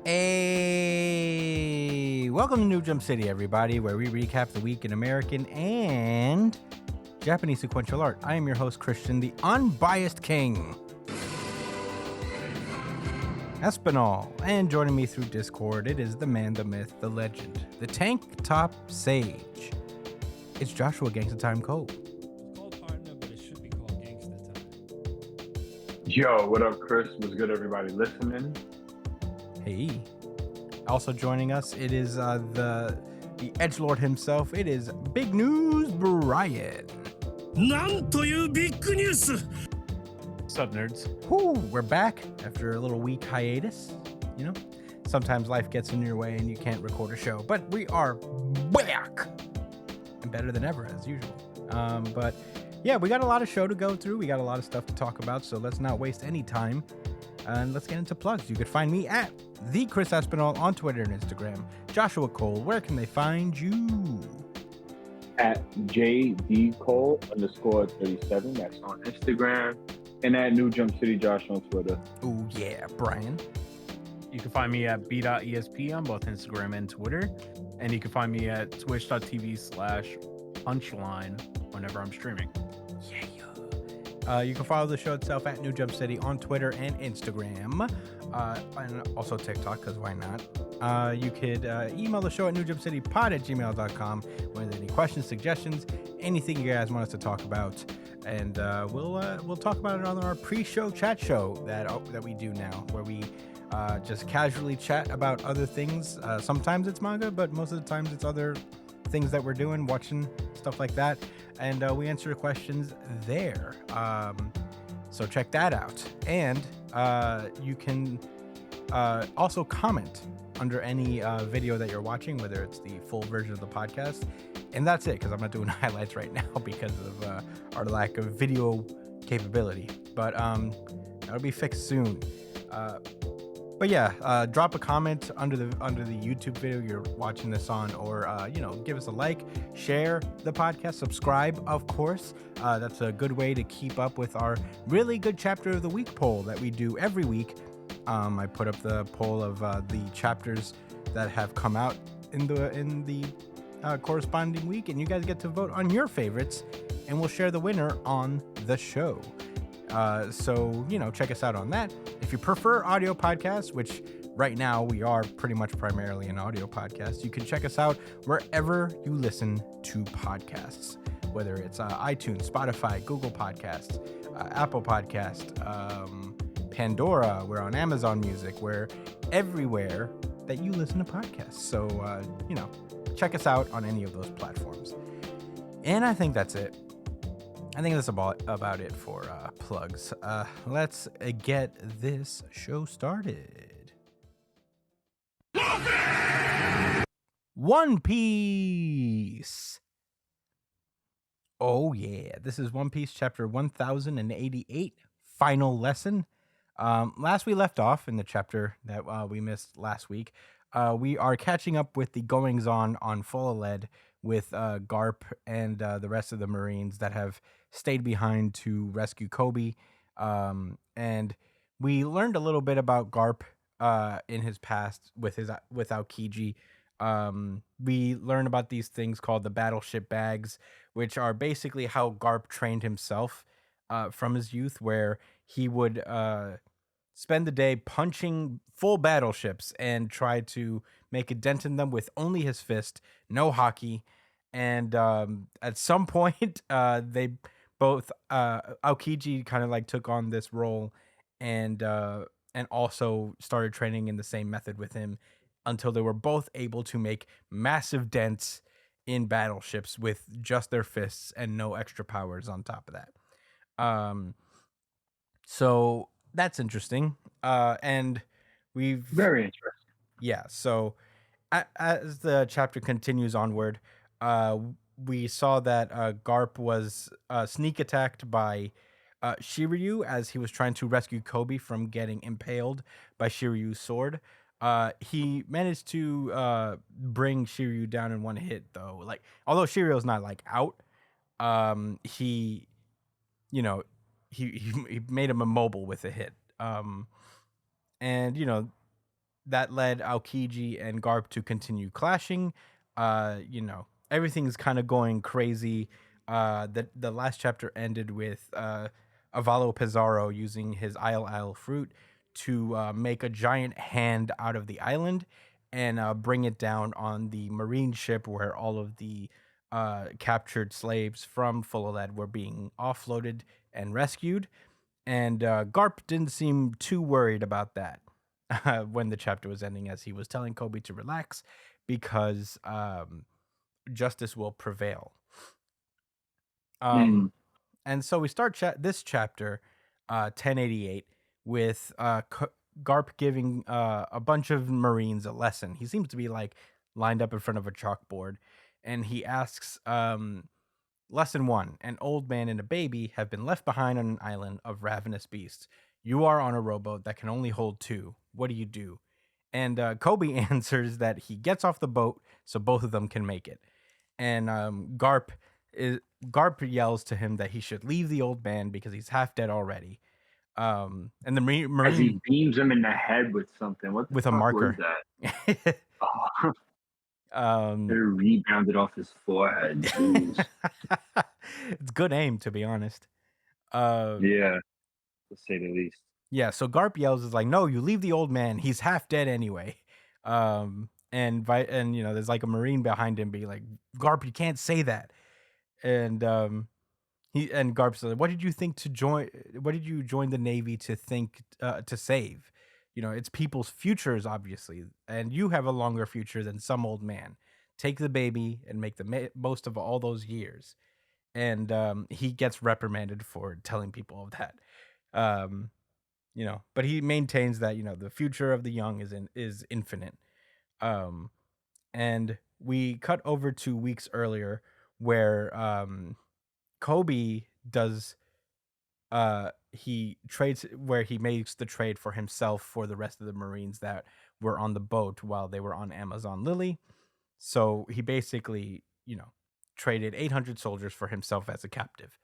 Hey, welcome to New Jump City, everybody, where we recap the week in American and Japanese sequential art. I am your host, Christian, the unbiased king, Espinal, and joining me through Discord, it is the man, the myth, the legend, the tank top sage. It's Joshua Gangsta Time Cole. It's called partner, but it should be called Gangsta Time. Yo, what up, Chris? What's good, everybody listening? Hey. Also joining us, it is the edgelord himself. It is Big News Brian. なんというビッグニュース What's up, nerds? Whew, we're back after a little week hiatus. You know, sometimes life gets in your way and you can't record a show, but we are back and better than ever as usual. But yeah, we got a lot of show to go through. We got a lot of stuff to talk about, so let's not waste any time. And let's get into plugs. You could find me at the Chris Espinal on Twitter and Instagram. Joshua Cole, where can they find you? At JD_Cole_37. That's on Instagram. And at New Jump City Josh on Twitter. Oh yeah, Brian. You can find me at b.esp on both Instagram and Twitter. And you can find me at twitch.tv/punchline whenever I'm streaming. Yeah. You can follow the show itself at New Jump City on Twitter and Instagram. And also TikTok, because why not? You could email the show at newjumpcitypod@gmail.com with any questions, suggestions, anything you guys want us to talk about. And we'll talk about it on our pre-show chat show that we do now, where we just casually chat about other things. Sometimes it's manga, but most of the times it's other things that we're doing, watching, stuff like that. And we answer questions there. So check that out. And you can also comment under any video that you're watching, whether it's the full version of the podcast. And that's it, because I'm not doing highlights right now because of our lack of video capability. But that'll be fixed soon. But yeah, drop a comment under the YouTube video you're watching this on, or give us a like, share the podcast, subscribe, of course. That's a good way to keep up with our really good chapter of the week poll that we do every week. I put up the poll of the chapters that have come out in the corresponding week, and you guys get to vote on your favorites, and we'll share the winner on the show. So check us out on that. If you prefer audio podcasts, which right now we are pretty much primarily an audio podcast, you can check us out wherever you listen to podcasts, whether it's iTunes, Spotify, Google Podcasts, Apple Podcast, Pandora. We're on Amazon Music. We're everywhere that you listen to podcasts. So, check us out on any of those platforms. And I think that's it. I think that's about it for plugs. Let's get this show started. One Piece. Oh yeah, this is One Piece chapter 1088, Final Lesson. Last we left off in the chapter that we missed last week, we are catching up with the goings-on Full Lead with Garp and the rest of the Marines that have stayed behind to rescue Koby. And we learned a little bit about Garp in his past with Aokiji. We learned about these things called the battleship bags, which are basically how Garp trained himself from his youth, where he would spend the day punching full battleships and try to make a dent in them with only his fist, no hockey. And at some point, they both Aokiji kind of like took on this role and also started training in the same method with him until they were both able to make massive dents in battleships with just their fists and no extra powers on top of that. So that's interesting. And we've Very interesting. Yeah. So as the chapter continues onward, we saw that Garp was sneak attacked by Shiryu, as he was trying to rescue Kobe from getting impaled by Shiryu's sword. He managed to bring Shiryu down in one hit, though. Like, although Shiryu's not like out, he, you know, he made him immobile with a hit. And that led Aokiji and Garp to continue clashing. Everything's kind of going crazy. The last chapter ended with Avalo Pizarro using his Isle fruit to make a giant hand out of the island and bring it down on the marine ship where all of the captured slaves from Fuloled were being offloaded and rescued. And Garp didn't seem too worried about that when the chapter was ending, as he was telling Kobe to relax because justice will prevail. And so we start this chapter, 1088, with Garp giving a bunch of Marines a lesson. He seems to be like lined up in front of a chalkboard, and he asks, Lesson 1, an old man and a baby have been left behind on an island of ravenous beasts. You are on a rowboat that can only hold 2. What do you do? And Kobe answers that he gets off the boat so both of them can make it. And Garp yells to him that he should leave the old man because he's half dead already. And the Marine, as he beams him in the head with something. What the with a fuck marker. was that? It rebounded off his forehead. It's good aim, to be honest. Yeah, to say the least. Yeah, so Garp yells is like, no, you leave the old man. He's half dead anyway. And there's like a Marine behind him being like, Garp, you can't say that. And Garp says, what did you join the Navy to think to save? It's people's futures, obviously, and you have a longer future than some old man. Take the baby and make the most of all those years. And he gets reprimanded for telling people of that. But he maintains that the future of the young is infinite. And we cut over 2 weeks earlier where Kobe does he makes the trade for himself for the rest of the Marines that were on the boat while they were on Amazon Lily. So he basically, traded 800 soldiers for himself as a captive.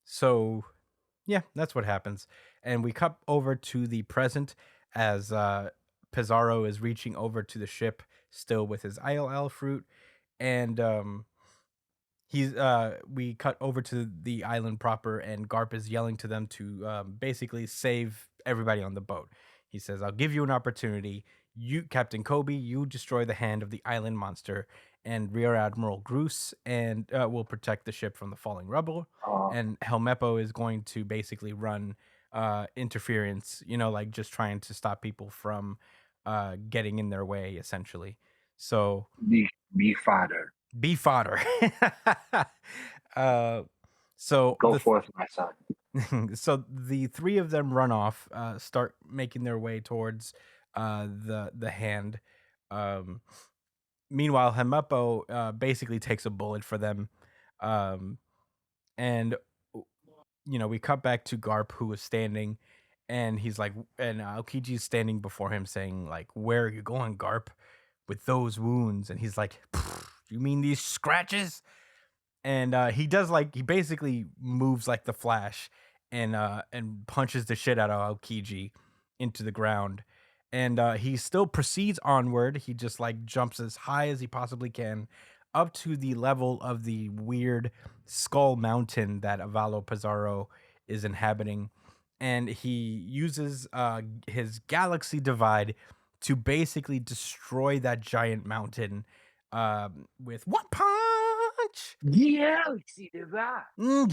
So yeah, that's what happens. And we cut over to the present as Pizarro is reaching over to the ship still with his Isle fruit. And we cut over to the island proper, and Garp is yelling to them to basically save everybody on the boat. He says, I'll give you an opportunity. You, Captain Kobe, you destroy the hand of the island monster, and Rear Admiral Groose and will protect the ship from the falling rubble. And Helmeppo is going to basically run interference, like just trying to stop people from getting in their way, essentially. So be fodder. Be fodder. So go forth, my son. So the 3 of them run off, start making their way towards the hand. Meanwhile, Helmeppo basically takes a bullet for them. And we cut back to Garp, who is standing, and he's like, and Aokiji's standing before him saying, like, where are you going, Garp, with those wounds? And he's like, you mean these scratches? And he basically moves like the Flash and punches the shit out of Aokiji into the ground. And he still proceeds onward. He just like jumps as high as he possibly can up to the level of the weird skull mountain that Avalo Pizarro is inhabiting. And he uses his galaxy divide to basically destroy that giant mountain with one punch. Galaxy divide. And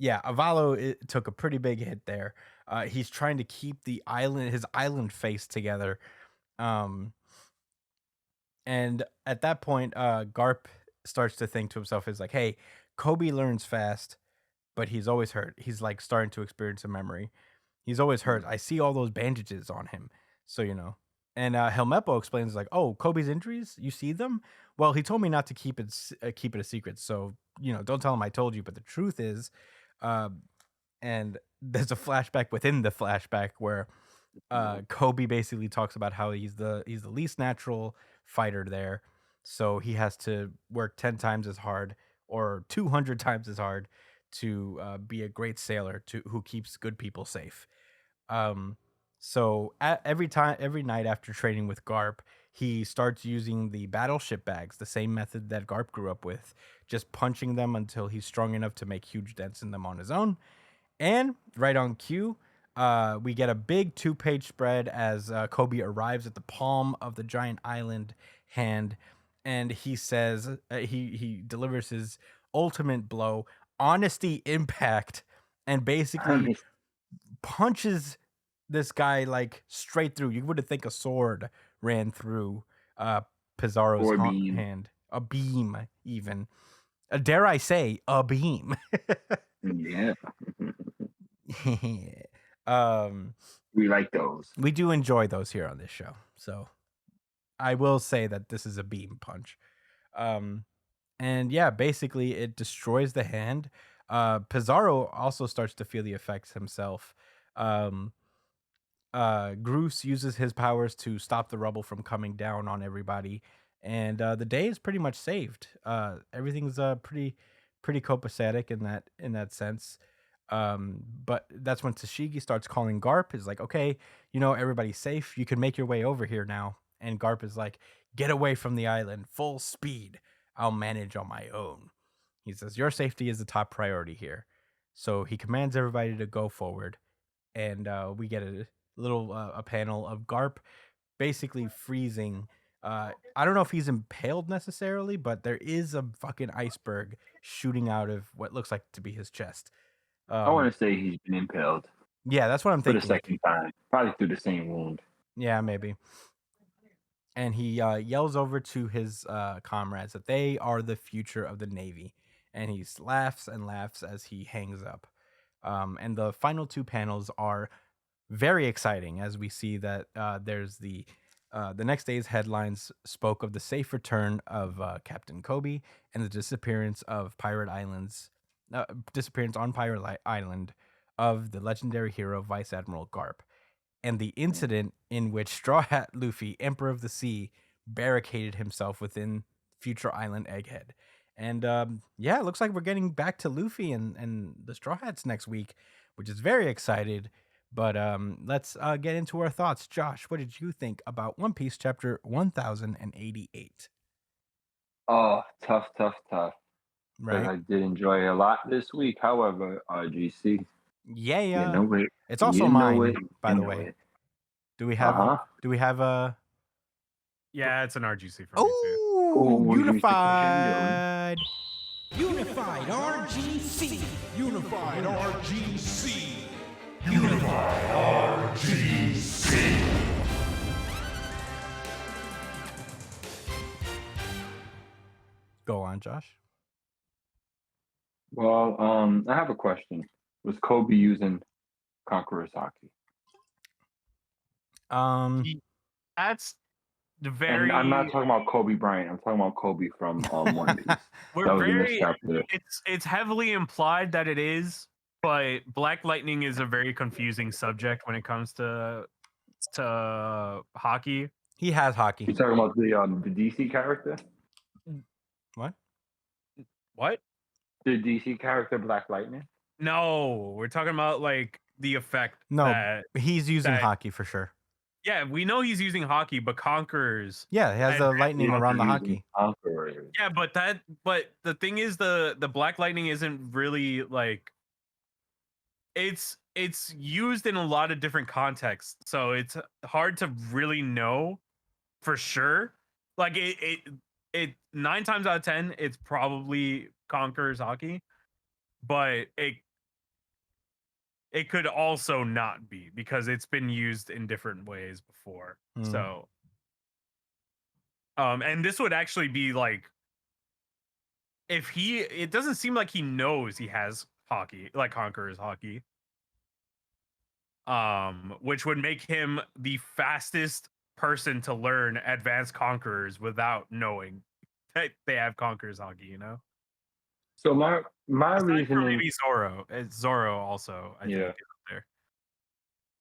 Avalo took a pretty big hit there. He's trying to keep his island face together. And at that point, Garp starts to think to himself, is like, hey, Kobe learns fast, but he's always hurt. He's like starting to experience a memory. He's always hurt. I see all those bandages on him. So, And Helmeppo explains, like, oh, Kobe's injuries? You see them? Well, he told me not to keep it a secret. So don't tell him I told you. But the truth is, um, and there's a flashback within the flashback where Kobe basically talks about how he's the least natural fighter there, so he has to work 10 times as hard or 200 times as hard to be a great sailor who keeps good people safe. Um, so every night after training with Garp, he starts using the battleship bags, the same method that Garp grew up with, just punching them until he's strong enough to make huge dents in them on his own. And right on cue, we get a big 2-page spread as Kobe arrives at the palm of the giant island hand, and he says he delivers his ultimate blow, honesty impact, and basically punches this guy like straight through. You would think a sword ran through Pizarro's Or beam. hand, a beam even. Dare I say, a beam. Yeah. um, We like those. we do enjoy those here on this show. So I will say that this is a beam punch. And yeah, basically it destroys the hand. Pizarro also starts to feel the effects himself. Groose uses his powers to stop the rubble from coming down on everybody, and the day is pretty much saved. Everything's pretty copacetic in that sense. But that's when Tashigi starts calling Garp. Is like, okay, everybody's safe. You can make your way over here now. And Garp is like, get away from the island, full speed. I'll manage on my own. He says, your safety is the top priority here. So he commands everybody to go forward, and we get a little a panel of Garp basically freezing. I don't know if he's impaled necessarily, but there is a fucking iceberg shooting out of what looks like to be his chest. I want to say he's been impaled Yeah, that's what I'm for the thinking. second time, probably through the same wound. Yeah, maybe. And he yells over to his comrades that they are the future of the Navy, and he laughs and laughs as he hangs up. And the final two panels are very exciting as we see that there's the next day's headlines spoke of the safe return of Captain Kobe and the disappearance on Pirate Island of the legendary hero Vice Admiral Garp, and the incident in which Straw Hat Luffy, Emperor of the Sea, barricaded himself within Future Island Egghead. And yeah, it looks like we're getting back to Luffy and the Straw Hats next week, which is very excited. But let's get into our thoughts. Josh, what did you think about One Piece chapter 1088? Oh, tough. But Right? I did enjoy a lot this week. However, RGC, Yeah. it. It's also You know mine, it. by You the know way. it. Do we have Uh-huh. a Yeah, it's an RGC for me too. Oh, what do you think, unified. Unified RGC. Unified RGC. Go on, Josh. Well, I have a question. Was Kobe using Conqueror's Hockey? That's the very. And I'm not talking about Kobe Bryant. I'm talking about Kobe from One Piece. We're That was in this very. chapter. It's heavily implied that it is, but Black Lightning is a very confusing subject when it comes to hockey. He has hockey. You talking about the DC character? What? What? The DC character Black Lightning? No, we're talking about like the effect. No, that, he's using that- hockey for sure. yeah, we know he's using hockey, but Conquerors. Yeah, he has the lightning around the hockey. Conqueror. Yeah, but the thing is the Black Lightning isn't really like it's used in a lot of different contexts, so it's hard to really know for sure. Like it 9 times out of 10 it's probably Conquerors hockey, but it could also not be because it's been used in different ways before. So and this would actually be like if it doesn't seem like he knows he has hockey, like Conqueror's hockey. Which would make him the fastest person to learn Advanced Conquerors without knowing they have Conqueror's Haki, you know? So my Aside from reasoning, maybe Zoro. Zoro also, I think, yeah, is up there.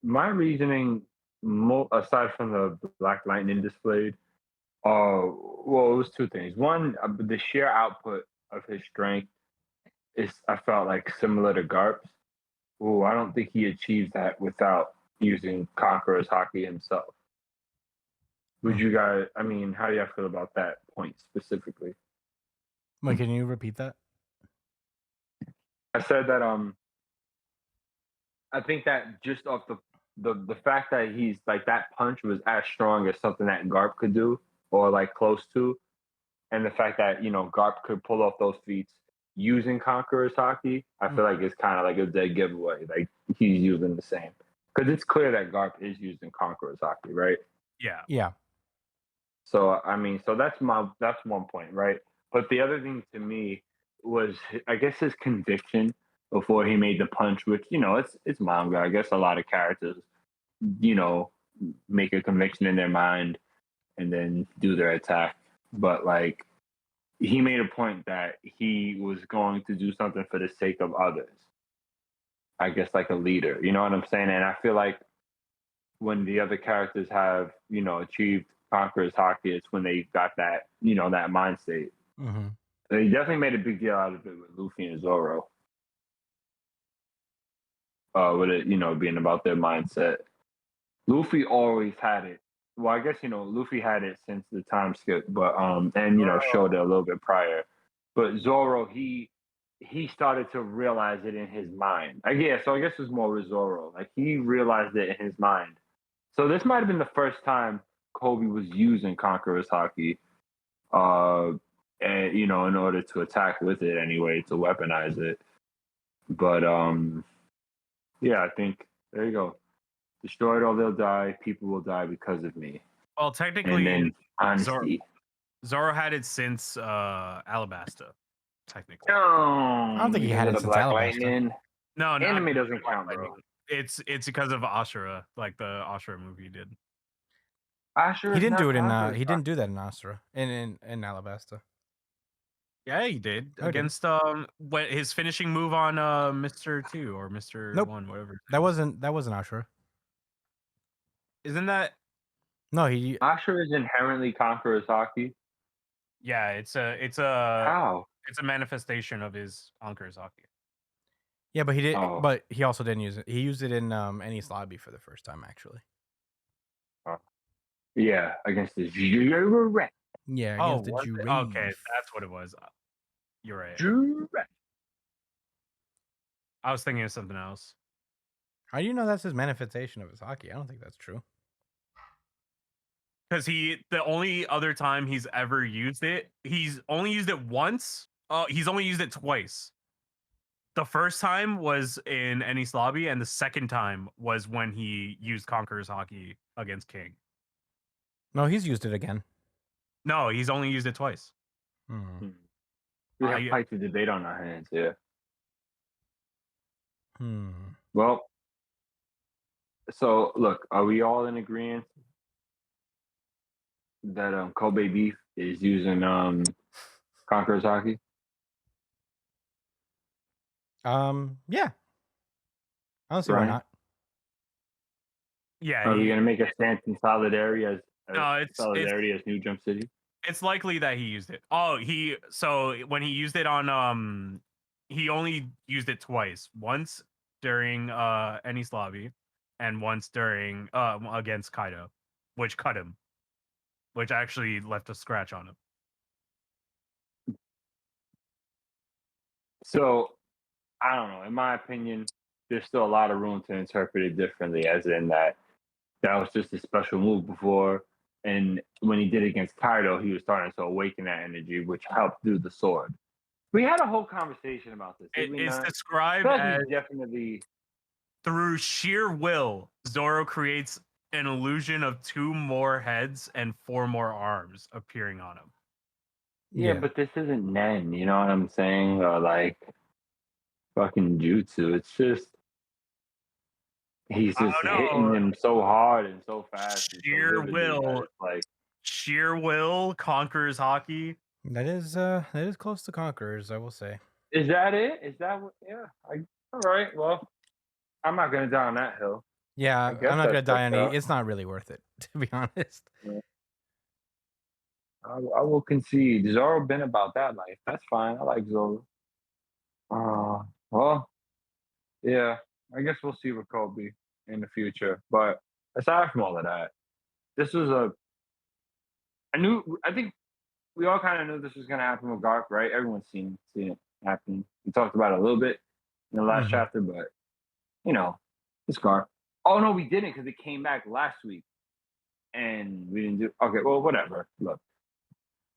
my reasoning, aside from the Black Lightning displayed, well, it was two things. One, the sheer output of his strength is, I felt like, similar to Garp's. Oh, I don't think he achieved that without using Conqueror's Haki himself. Would you guys? I mean, how do y'all feel about that point specifically? Mike, can you repeat that? I said that I think that just off the fact that he's like, that punch was as strong as something that Garp could do, or like close to, and the fact that Garp could pull off those feats using Conqueror's Haki, I feel like it's kind of like a dead giveaway. Like, he's using the same, because it's clear that Garp is using Conqueror's Haki, right? Yeah. Yeah. So I mean, so that's one point, right? But the other thing to me was, I guess, his conviction before he made the punch, which it's manga. I guess a lot of characters, make a conviction in their mind and then do their attack. But like, he made a point that he was going to do something for the sake of others. I guess, like a leader. You know what I'm saying? And I feel like when the other characters have, achieved Conqueror's Haki, it's when they got that, that mind state. Mm-hmm. They definitely made a big deal out of it with Luffy and Zoro. With it, being about their mindset. Luffy always had it. Well, I guess, Luffy had it since the time skip, but and showed it a little bit prior. But Zoro, he started to realize it in his mind. So I guess it was more with Zoro. Like, he realized it in his mind. So this might have been the first time Kobe was using Conqueror's Haki, and in order to attack with it anyway, to weaponize it. But yeah, I think there you go. Destroyed or they'll die. People will die because of me. Well, And technically, then honesty. Zoro had it since Alabasta. Technically, I don't think he had it the since Black Alabasta. Lightning. no, not Anime the doesn't Black count, bro. Lightning. It's because of Ashura, like the Ashura movie did. Ashura He didn't do it in. Conqueror's He didn't do that in Asura. In Alabasta. Yeah, he did Oh, he didn't. against what his finishing move on Mr. 2 or Mr. Nope. 1, whatever. That wasn't Ashura. Isn't that? No, he. Ashura is inherently Conqueror's Haki. Yeah, it's a How? it's a manifestation of his Conqueror's Haki. Yeah, but he did. Oh. But he also didn't use it. He used it in Enies Lobby for the first time, actually. Yeah, against the Juret. Yeah, Oh, against the was it? Jurave. Okay, that's what it was. You're right. Juret. I was thinking of something else. How do you know that's his manifestation of his hockey? I don't think that's true. Because the only other time he's ever used it, he's only used it once. He's only used it twice. The first time was in Enies Lobby, and the second time was when he used Conqueror's Haki against King. No, he's used it again. No, he's only used it twice. Hmm. We have I- quite the debate on our hands, yeah. Hmm. Well, so look, are we all in agreement that Kobe Beef is using Conqueror's Haki? Yeah. I don't see why Brian? not. Yeah, Are we gonna make a stance in solidarity as No, it's New Jump City? it's likely that he used it. Oh, so when he used it on he only used it twice. Once during Enies Lobby, and once during against Kaido, which cut him, which actually left a scratch on him. So I don't know. In my opinion, there's still a lot of room to interpret it differently, as in that was just a special move before, and when he did it against Kaido, he was starting to awaken that energy, which helped do the sword. We had a whole conversation about this. Did we It's not? described I feel like as he's definitely. through sheer will, Zoro creates an illusion of 2 more heads and 4 more arms appearing on him. Yeah, but this isn't Nen, you know what I'm saying? Or like fucking Jutsu. It's just he's I just don't know. hitting them so hard and so fast. and so Sheer vividly that will. it's like, Sheer will conquers Haki. That is close to Conquerors, I will say. Is that it? Is that what? Yeah. All right. Well, I'm not gonna die on that hill. Yeah, I guess I'm not gonna that's die on what's up. It's not really worth it, to be honest. I will concede. Zoro been about that life. That's fine. I like Zoro. Well, yeah. I guess we'll see with Kobe in the future. But aside from all of that, this was a. I think we all kind of knew this was gonna happen with Garp, right? Everyone's seen it happen. We talked about it a little bit in the last Mhm. chapter, but you know, it's Garp. Oh no, we didn't because it came back last week, and we didn't do. Okay, well, whatever. Look,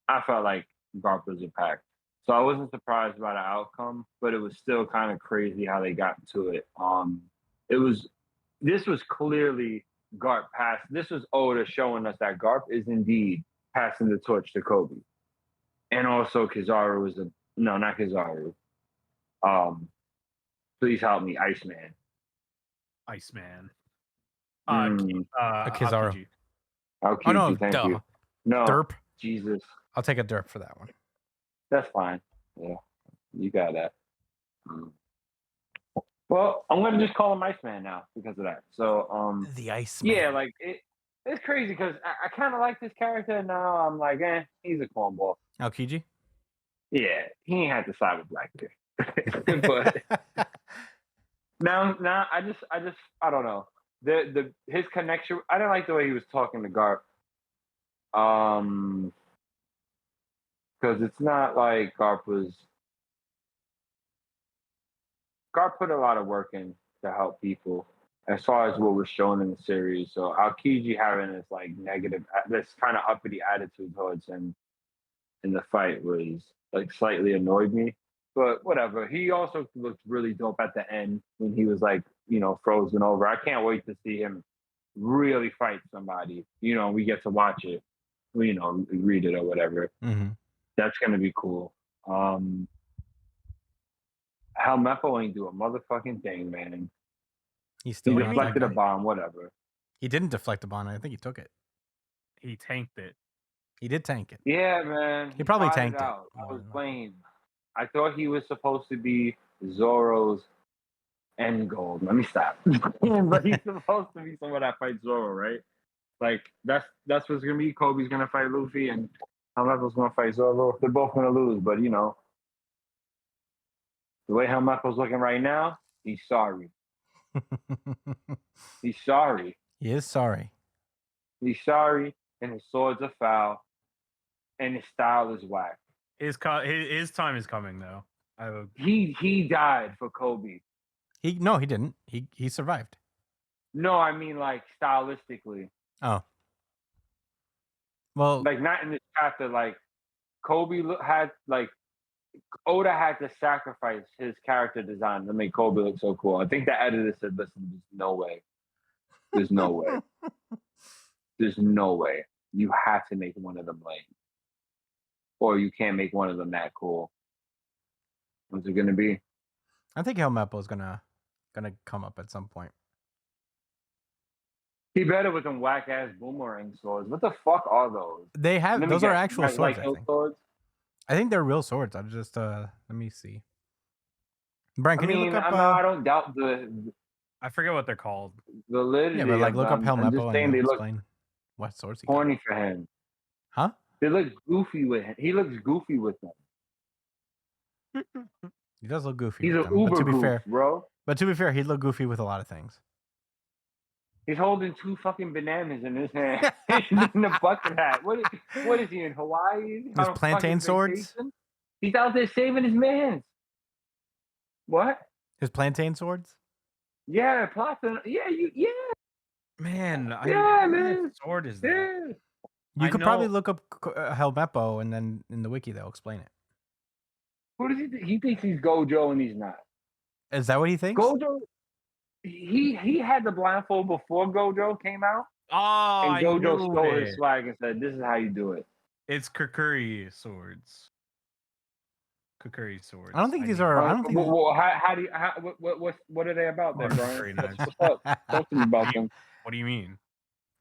I felt like Garp was a pack. So I wasn't surprised by the outcome, but it was still kind of crazy how they got to it. It was this was clearly Garp pass. This was Oda showing us that Garp is indeed passing the torch to Kobe, and also Kizaru was a no, not Kizaru. Please help me, Iceman. Iceman. Mm. Kizaru. Aokiji. Aokiji, Oh no, thank duh. you. No, Derp. Jesus, I'll take a derp for that one. that's fine. Yeah, you got that. Well, I'm gonna just call him Iceman now because of that. So, The Iceman. yeah, like it's crazy because I kind of like this character. Now I'm like, he's a cornball. Aokiji? Yeah, he ain't had to side with Blackbeard. But now I don't know. His connection. I didn't like the way he was talking to Garp. Because it's not like Garp put a lot of work in to help people as far as what was shown in the series. So Aokiji having this like negative, this kind of uppity attitude towards him in the fight was like slightly annoyed me. But whatever. He also looked really dope at the end when he was like, frozen over. I can't wait to see him really fight somebody. We get to watch it. Read it or whatever. Mm-hmm. That's gonna be cool. Helmeppo ain't do a motherfucking thing, man. He's still He not that deflected a guy. bomb, whatever. He didn't deflect a bomb. I think he took it. He tanked it. He did tank it. Yeah, man. He probably tried tanked it out. I more was than lame. I thought he was supposed to be Zoro's end goal. Let me stop. But he's supposed to be someone that fights Zoro, right? Like that's what's gonna be. Kobe's gonna fight Luffy, and Helmeppo's gonna fight Zoro. They're both gonna lose, but the way Helmeppo's looking right now, he's sorry. He's sorry. He is sorry. He's sorry, and his swords are foul, and his style is whack. His time is coming though. He died for Kobe. He didn't. He survived. No, I mean like stylistically. Oh. Well, Like not in this chapter. Like Kobe had like Oda had to sacrifice his character design to make Kobe look so cool. I think the editor said, "Listen, there's no way. There's no way. There's no way. You have to make one of them lame, or you can't make one of them that cool." What's it gonna be? I think Helmeppo is gonna come up at some point. He better with them whack ass boomerang swords. What the fuck are those? They have Let me those are guess, you actual guys swords. like I those think. swords? I think they're real swords. I just let me see. Brian, can you look up? I don't doubt the I forget what they're called. validity. Yeah, but like of look up them. I'm Helmeppo just and saying they look explain what swords he got. corny for him. Huh? They look goofy with him. He looks goofy with them. He does look goofy. He's with an them, uber but to be goof, fair, bro. he'd look goofy with a lot of things. He's holding 2 fucking bananas in his hand in a bucket hat. What is he in Hawaii? His On a plantain fucking swords? vacation? He's out there saving his mans. What? His plantain swords? Yeah, platinum. Yeah, Man, Yeah, what man. sword is that? yeah. You I could probably know- look up Helmeppo, and then in the wiki they'll explain it. Who does he think? He thinks he's Gojo and he's not. Is that what he thinks? Gojo, he had the blindfold before Gojo came out, Oh, and I Gojo knew stole it. his swag and said, "This is how you do it." It's Kukuri swords. Kukuri swords. I don't think these knew are. it. I don't think. Well, how do you? What are they about then, Oh, Brian? very nice. What's up? Talk to me about them. What do you mean?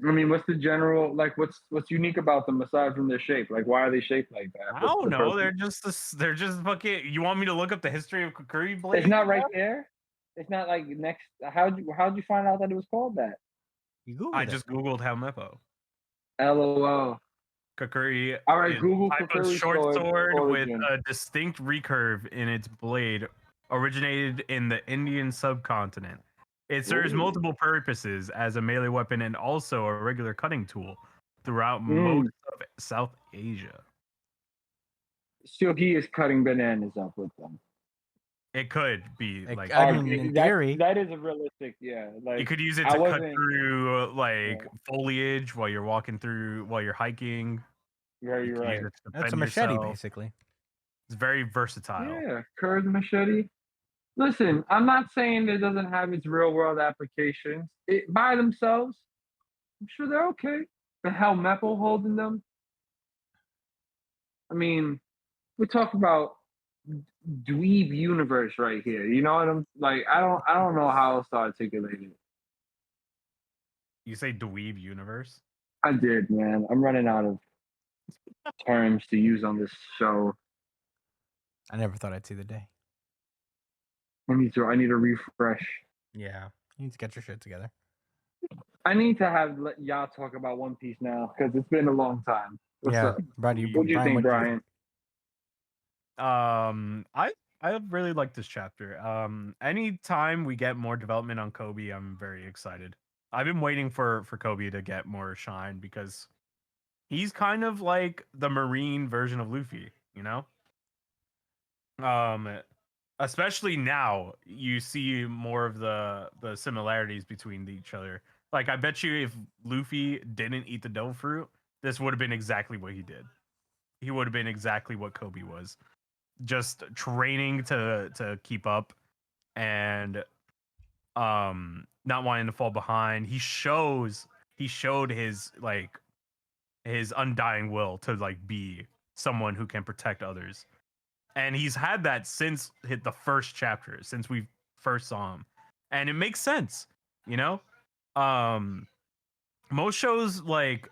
I mean, what's the general like? What's unique about them aside from their shape? Like, why are they shaped like that? I What's don't the know. purpose? They're just fucking. You want me to look up the history of Kukuri blades? It's not right there. It's not like next. How'd you find out that it was called that? You Googled I it. just googled Helmeppo. LOL. Kukuri All right, is Google a type of Kukuri short sword with origin. a distinct recurve in its blade, originated in the Indian subcontinent. It serves Ooh. multiple purposes as a melee weapon and also a regular cutting tool throughout Mm. most of South Asia. So he is cutting bananas up with them. It could be Like, like I Alright, mean, in that- theory, that is a realistic. Yeah, like you could use it I to cut wasn't- through like Yeah. foliage while you're walking through while you're hiking. Yeah, You you're could right. use it to that's a defend machete, yourself. basically. It's very versatile. Yeah, curved machete. Listen, I'm not saying it doesn't have its real world applications. It by themselves, I'm sure they're okay. The hell Meppel holding them. I mean, we're talking about dweeb universe right here. You know what I'm like? I don't know how else to articulate it. You say dweeb universe? I did, man. I'm running out of terms to use on this show. I never thought I'd see the day. I need to refresh. Yeah, you need to get your shit together. I need to let y'all talk about One Piece now because it's been a long time. What's yeah, up? Brian, What do you think, Brian? I really like this chapter. Anytime we get more development on Kobe, I'm very excited. I've been waiting for Kobe to get more shine because he's kind of like the Marine version of Luffy, you know? Especially now you see more of the similarities between each other. Like I bet you if Luffy didn't eat the dough fruit, this would have been exactly what he did. He would have been exactly what Kobe was. Just training to keep up and not wanting to fall behind. He showed his like his undying will to like be someone who can protect others. And he's had that since hit the first chapter, since we first saw him. And it makes sense, you know? Most shows like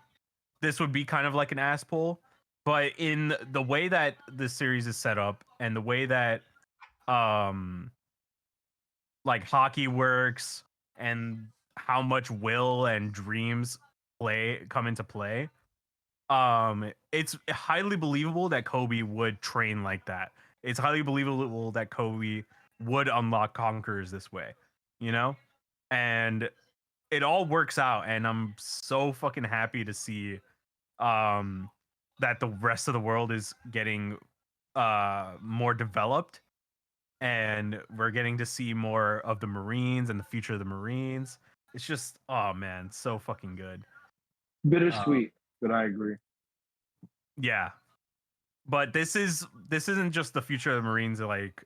this would be kind of like an ass pull, but in the way that the series is set up and the way that like hockey works and how much will and dreams come into play, it's highly believable that Kobe would train like that. It's highly believable that Kobe would unlock conquerors this way, you know? And it all works out, and I'm so fucking happy to see that the rest of the world is getting more developed, and we're getting to see more of the Marines and the future of the Marines. It's just, oh man, so fucking good. Bittersweet, but I agree. Yeah, but this isn't just the future of the Marines like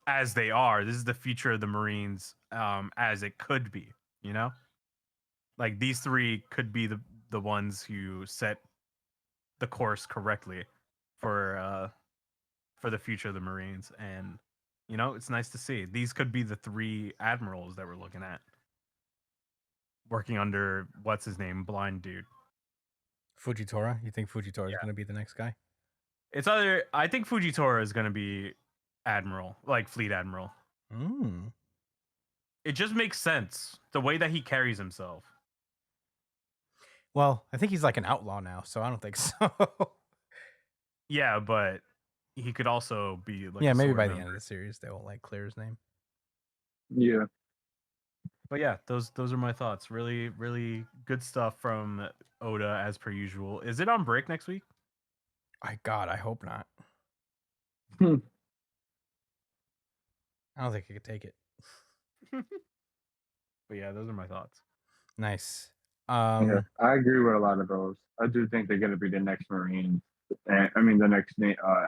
as they are. This is the future of the Marines as it could be, you know? Like these three could be the ones who set the course correctly for the future of the Marines. And you know, it's nice to see. These could be the three admirals that we're looking at working under what's his name, blind dude. Fujitora? You think Fujitora is Yeah. going to be the next guy? It's either I think Fujitora is going to be admiral, like fleet admiral. Mm. It just makes sense the way that he carries himself. Well, I think he's like an outlaw now, so I don't think so. Yeah, but he could also be like yeah, a maybe sword by the member. end of the series they won't like clear his name. Yeah. But yeah, those are my thoughts. Really, really good stuff from Oda as per usual. Is it on break next week? I hope not. Hmm. I don't think I could take it. But yeah, those are my thoughts. Nice. Yeah, I agree with a lot of those. I do think they're going to be the next Marines. And I mean, the next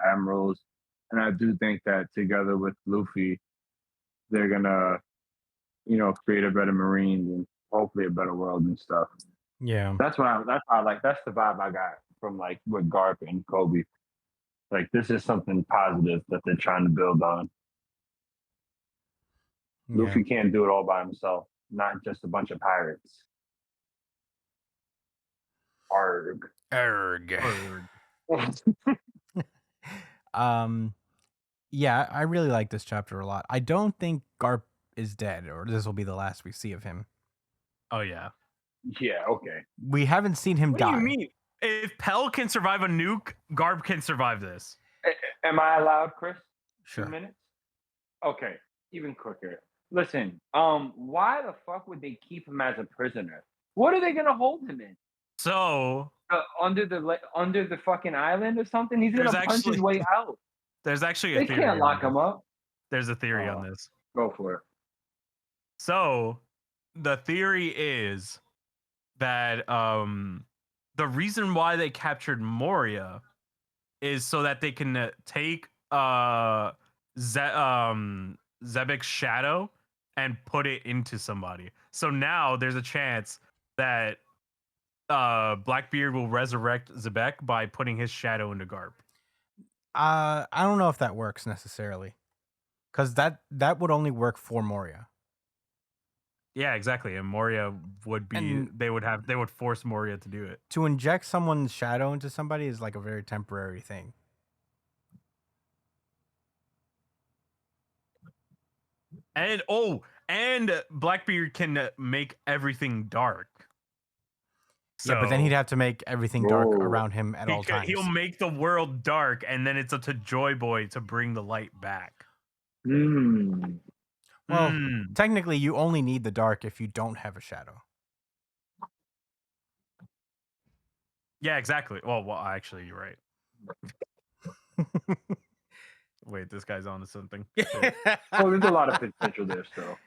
admirals. And I do think that together with Luffy, they're going to, create a better Marines and hopefully a better world and stuff. Yeah. That's the vibe I got from like with Garp and Kobe. Like this is something positive that they're trying to build on. Yeah. Luffy can't do it all by himself, not just a bunch of pirates. Arg. Erg. Or- Yeah, I really like this chapter a lot. I don't think Garp is dead, or this will be the last we see of him. Oh yeah. Yeah, okay. We haven't seen him What die. do you mean? If Pell can survive a nuke, Garb can survive this. Am I allowed, Chris? Sure. 2 minutes? Okay, even quicker. Listen, why the fuck would they keep him as a prisoner? What are they gonna hold him in? So Under the fucking island or something? He's gonna There's punch his actually- way out. there's actually a They theory. can't on lock this. him up. There's a theory on Oh. this. Go for it. So the theory is that the reason why they captured Moria is so that they can take Zebek's shadow and put it into somebody. So now there's a chance that Blackbeard will resurrect Zebek by putting his shadow into Garp. I don't know if that works necessarily, because that would only work for Moria. Yeah, exactly. And Moria would be And- they would force Moria to do it. To inject someone's shadow into somebody is like a very temporary thing. And Blackbeard can make everything dark. Yeah, but then he'd So have to make everything dark Whoa. around him at all times. he'll make the world dark, and then it's up to Joy Boy to bring the light back. Hmm. Well, Mm. technically, you only need the dark if you don't have a shadow. Yeah, exactly. Well, actually, you're right. Wait, this guy's on to something. Oh, there's a lot of potential there still.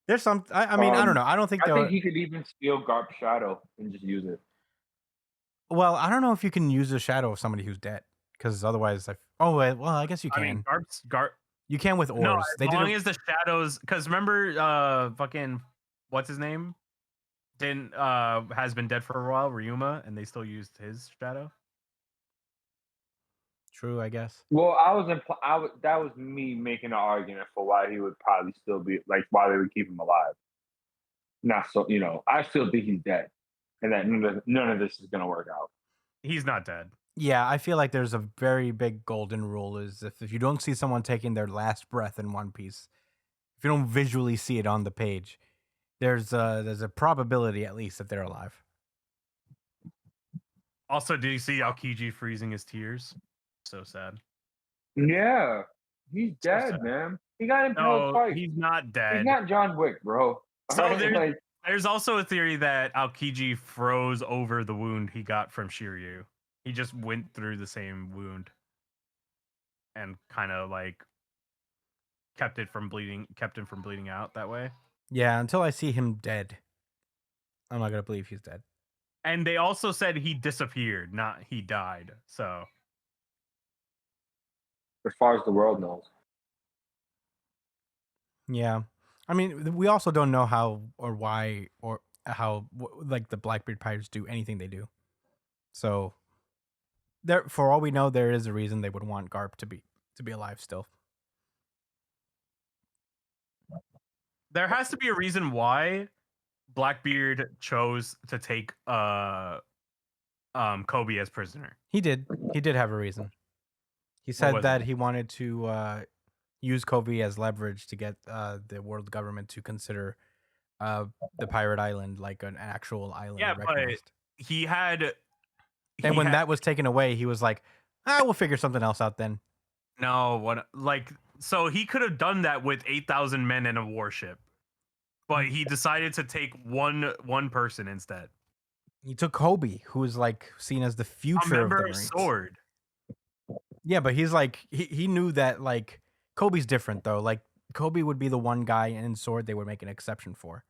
There's some. I mean, I don't know. I don't think I they'll. think he could even steal Garp's shadow and just use it. Well, I don't know if you can use the shadow of somebody who's dead, because otherwise, well, I guess you can. I mean, Garp. You can with ores. No, They as did. long as the shadows. Because remember, fucking, what's his name? Didn't has been dead for a while, Ryuma, and they still used his shadow. True, I guess. Well, that was me making an argument for why he would probably still be like why they would keep him alive. Not so, I still think he's dead, and that none of this is gonna work out. He's not dead. Yeah, I feel like there's a very big golden rule: is if you don't see someone taking their last breath in One Piece, if you don't visually see it on the page, there's a probability at least that they're alive. Also, did you see Aokiji freezing his tears? So sad. Yeah, he's dead, sad. man. He got impaled No, twice. he's not dead. He's not John Wick, bro. So Alright, there's- like, There's also a theory that Aokiji froze over the wound he got from Shiryu. He just went through the same wound and kind of like kept him from bleeding out that way. Yeah, until I see him dead, I'm not gonna believe he's dead. And they also said he disappeared, not he died. So as far as the world knows. Yeah, I mean, we also don't know how or why or how like the Blackbeard pirates do anything they do. So, there, for all we know, there is a reason they would want Garp to be alive still. there has to be a reason why Blackbeard chose to take Kobe as prisoner. He did have a reason. He said was that it? he wanted to use Kobe as leverage to get the world government to consider the pirate island like an actual island. Yeah, but recognized. He had And when that was taken away, he was like, we'll figure something else out then. so he could have done that with 8,000 men in a warship. But he decided to take one person instead. He took Kobe, who is like seen as the A future of the member of Marines. Sword. Yeah, but he's like he knew that like Kobe's different though. Like Kobe would be the one guy in Sword they would make an exception for.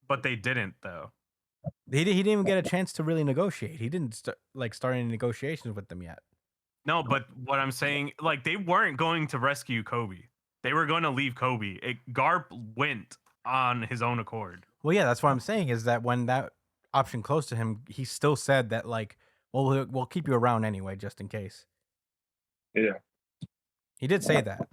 But they didn't though. He didn't even get a chance to really negotiate. He didn't start any negotiations with them yet. No, but what I'm saying, like they weren't going to rescue Kobe. They were going to leave Kobe. Garp went on his own accord. Well, yeah, that's what I'm saying is that when that option closed to him, he still said that like, well, we'll keep you around anyway, just in case. Yeah. He did say that.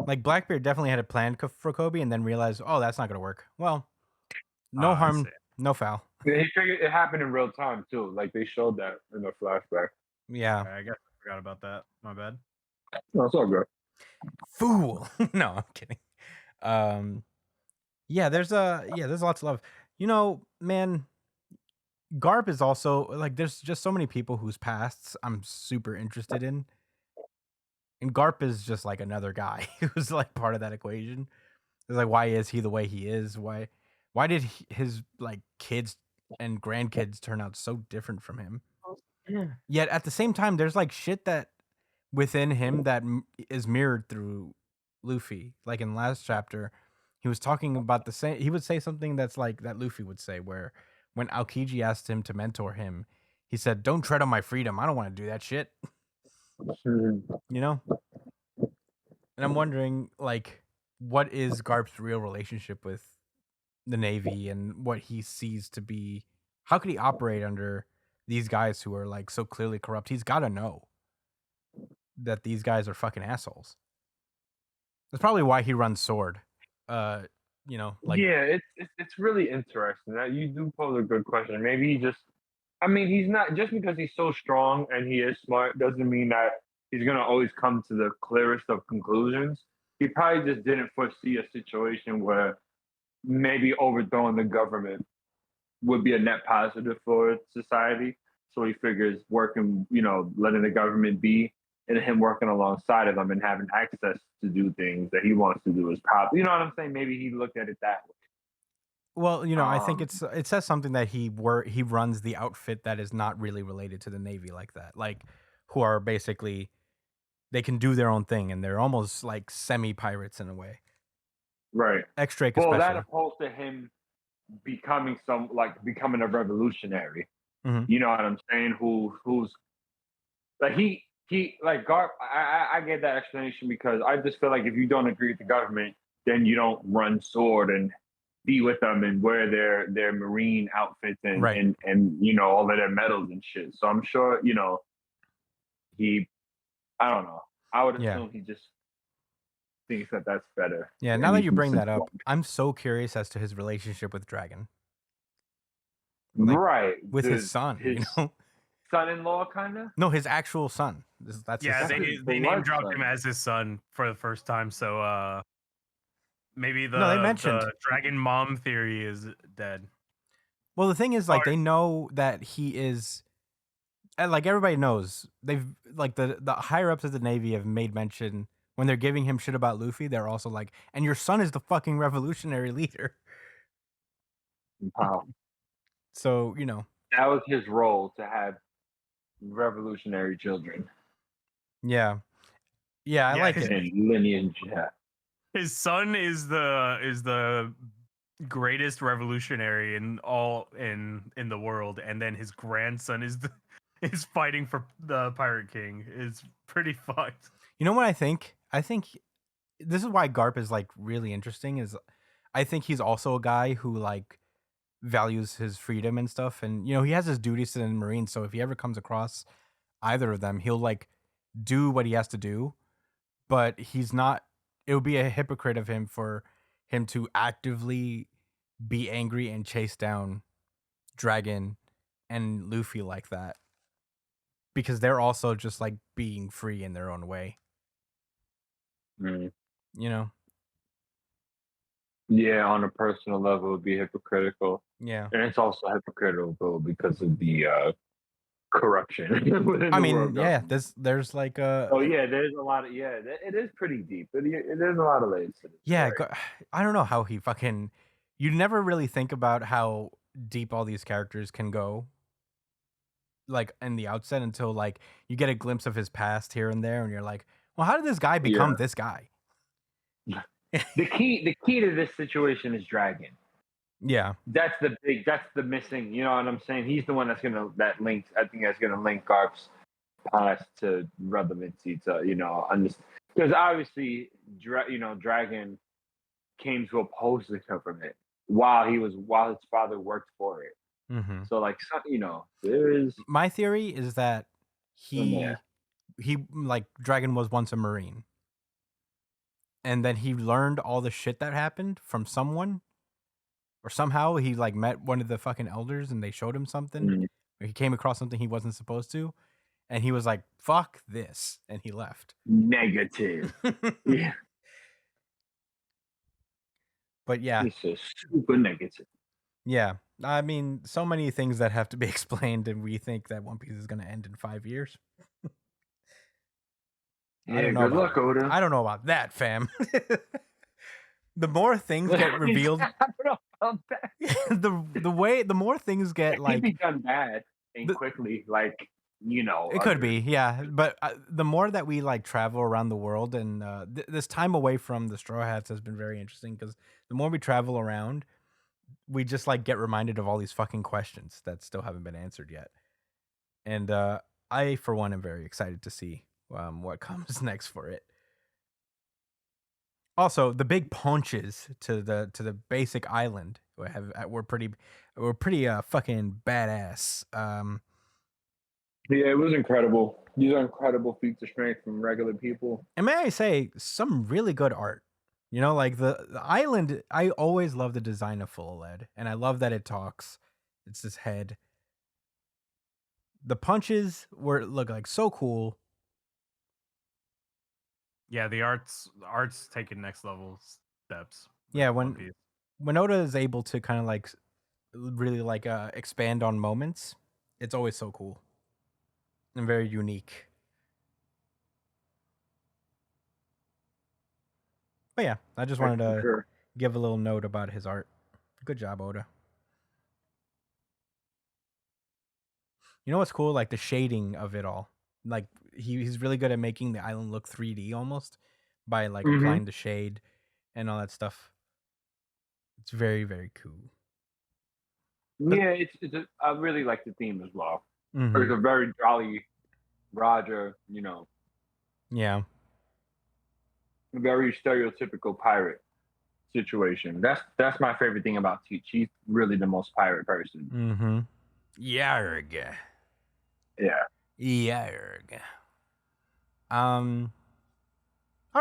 Like Blackbeard definitely had a plan for Kobe and then realized, oh, that's not going to work. Well, No I harm, see. no foul. He figured it happened in real time too. Like they showed that in the flashback. Yeah. I guess I forgot about that. My bad. No, it's all good. Fool. No, I'm kidding. Yeah, there's lots of love. You know, man, Garp is also like there's just so many people whose pasts I'm super interested in. And Garp is just like another guy who's like part of that equation. It's like, why is he the way he is? Why did his like kids and grandkids turn out so different from him? Yet at the same time, there's like shit that within him that is mirrored through Luffy. Like in last chapter, he was talking about the same. He would say something that's like that Luffy would say, where when Aokiji asked him to mentor him, he said, "Don't tread on my freedom. I don't want to do that shit." You know. And I'm wondering, like, what is Garp's real relationship with the Navy and what he sees to be? How could he operate under these guys who are like so clearly corrupt? He's got to know that these guys are fucking assholes. That's probably why he runs Sword. You know, like yeah, it's really interesting. That you do pose a good question. Maybe he just, I mean, he's not just because he's so strong and he is smart doesn't mean that he's gonna always come to the clearest of conclusions. He probably just didn't foresee a situation where maybe overthrowing the government would be a net positive for society. So he figures working, letting the government be and him working alongside of them and having access to do things that he wants to do is probably, you know what I'm saying? Maybe he looked at it that way. well, I think Um, it says something that he runs the outfit that is not really related to the Navy like that. Like who are basically they can do their own thing and they're almost like semi pirates in a way. right. X-Drake Well, especially. that opposed to him becoming becoming a revolutionary. Mhm. You know what I'm saying? Who's like he like Garp. I get that explanation because I just feel like if you don't agree with the government, then you don't run Sword and be with them and wear their marine outfits and Right. and all of their medals and shit. So I'm sure he. I don't know. I would Yeah. assume he just thinks that that's better. Yeah, and now that he you can bring that simplify- up, I'm so curious as to his relationship with Dragon. Like, right with his the- son, his son-in-law, kind of. No, his actual son. That's Yeah, his son. his they name blood dropped son. him as his son for the first time. So maybe No, they mentioned. the dragon mom theory is dead. Well, the thing is, like, Or- they know that he is, and, like, everybody knows. They've, like, the higher ups of the Navy have made mention when they're giving him shit about Luffy. They're also like, and your son is the fucking revolutionary leader. Wow. So, That was his role to have revolutionary children yeah. Yeah, I Yeah, like his- it. and lineage. Yeah. His son is the greatest revolutionary in the world, and then his grandson is fighting for the Pirate King. It's pretty fucked. You know what I think? I think this is why Garp is like really interesting is I think he's also a guy who like values his freedom and stuff and he has his duties to the Marines, so if he ever comes across either of them, he'll like do what he has to do, but he's not it would be a hypocrite of him for him to actively be angry and chase down Dragon and Luffy like that because they're also just like being free in their own way, Mm. you know? Yeah, on a personal level, it would be hypocritical, Yeah. and it's also hypocritical because of the corruption within I the mean, world yeah, government. there's like Oh yeah, there's a lot of it is pretty deep. There's a lot of layers to this. yeah, story. I don't know how he fucking you never really think about how deep all these characters can go like in the outset until like you get a glimpse of his past here and there and you're like, well, how did this guy become Yeah. this guy? The key to this situation is Dragon. Yeah. That's the missing. You know what I'm saying? He's the one that's gonna link Garp's past to relevancy to understand, because obviously Dragon came to oppose the government while his father worked for it. Mm-hmm. So like there is My theory is that Yeah. he like Dragon was once a Marine. And then he learned all the shit that happened from someone. or somehow he like met one of the fucking elders and they showed him something. Mm. Or he came across something he wasn't supposed to, and he was like, "Fuck this," and he left. Negative. Yeah, But yeah, it's just super negative. yeah. I mean, so many things that have to be explained, and we think that One Piece is going to end in 5 years. I Yeah, don't know good about luck, Oda. I don't know about that, fam. The more things get revealed, I don't know about that. the more things get It could like be done bad and the- quickly, like it could other- be, yeah. But the more that we like travel around the world, and this time away from the Straw Hats has been very interesting because the more we travel around, we just like get reminded of all these fucking questions that still haven't been answered yet. And I, for one, am very excited to see what comes next for it. Also, the big punches to the basic island were pretty fucking badass. Yeah, it was incredible. These are incredible feats of strength from regular people. And may I say, some really good art. You know, like the island. I always love the design of Full Lead, and I love that it talks. It's this head. The punches look like so cool. Yeah, the art's taken next level steps. with Yeah, One Piece. when Oda is able to kind of like really like expand on moments, it's always so cool and very unique. But yeah, I just wanted to Sure. give a little note about his art. Good job, Oda. You know what's cool? Like the shading of it all. Like he's really good at making the island look 3D almost by like Mhm. applying the shade and all that stuff. It's very, very cool. Yeah, I really like the theme as well. Mhm. It's a very jolly Roger, Yeah. very stereotypical pirate situation. That's my favorite thing about Teach. He's really the most pirate person. Mm-hmm. Yarg. Yeah. Yarg. All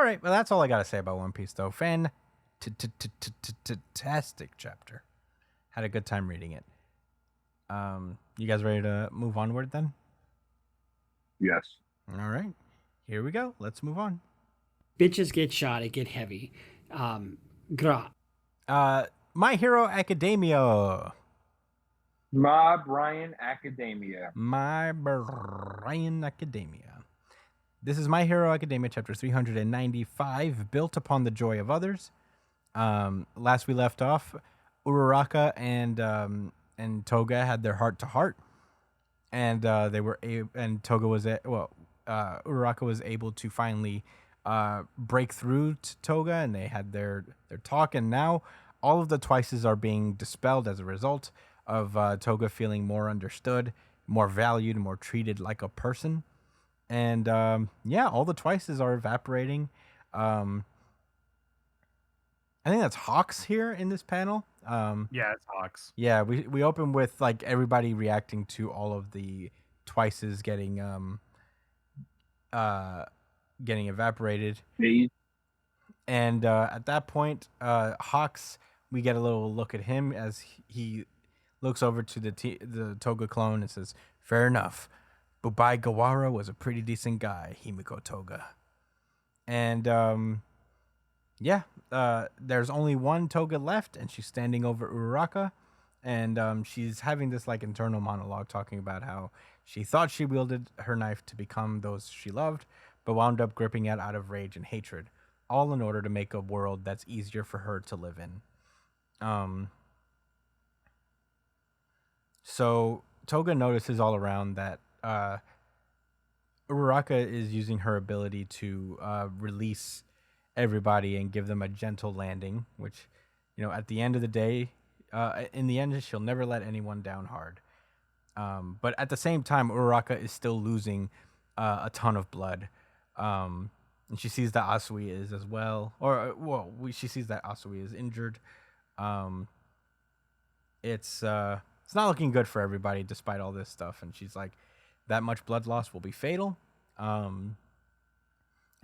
right. Well, that's all I gotta say about One Piece, though. Fantastic chapter. Had a good time reading it. You guys ready to move onward then? Yes. All right. Here we go. Let's move on. Bitches get shot, it get heavy. Gra. My Hero Academia. My Brian Academia. My Brian Academia. This is My Hero Academia, chapter 395, built upon the joy of others. Last we left off, Uraraka and Toga had their heart to heart, and Toga was Uraraka was able to finally break through to Toga, and they had their talk, and now all of the Twices are being dispelled as a result of Toga feeling more understood, more valued, more treated like a person. And all the Twices are evaporating. I think that's Hawks here in this panel. Yeah, it's Hawks. Yeah, we open with like everybody reacting to all of the Twices getting evaporated. He- And at that point, Hawks, we get a little look at him as he looks over to the Toga clone and says, "Fair enough. Bubai Gawara was a pretty decent guy, Himiko Toga." And there's only one Toga left, and she's standing over Uraraka, and she's having this like internal monologue talking about how she thought she wielded her knife to become those she loved, but wound up gripping it out of rage and hatred, all in order to make a world that's easier for her to live in. So Toga notices all around that Uraraka is using her ability to release everybody and give them a gentle landing, which, at the end of the day, in the end, she'll never let anyone down hard. But at the same time, Uraraka is still losing a ton of blood. And she sees that Asui is as well. She sees that Asui is injured. It's not looking good for everybody despite all this stuff. And she's like, that much blood loss will be fatal. And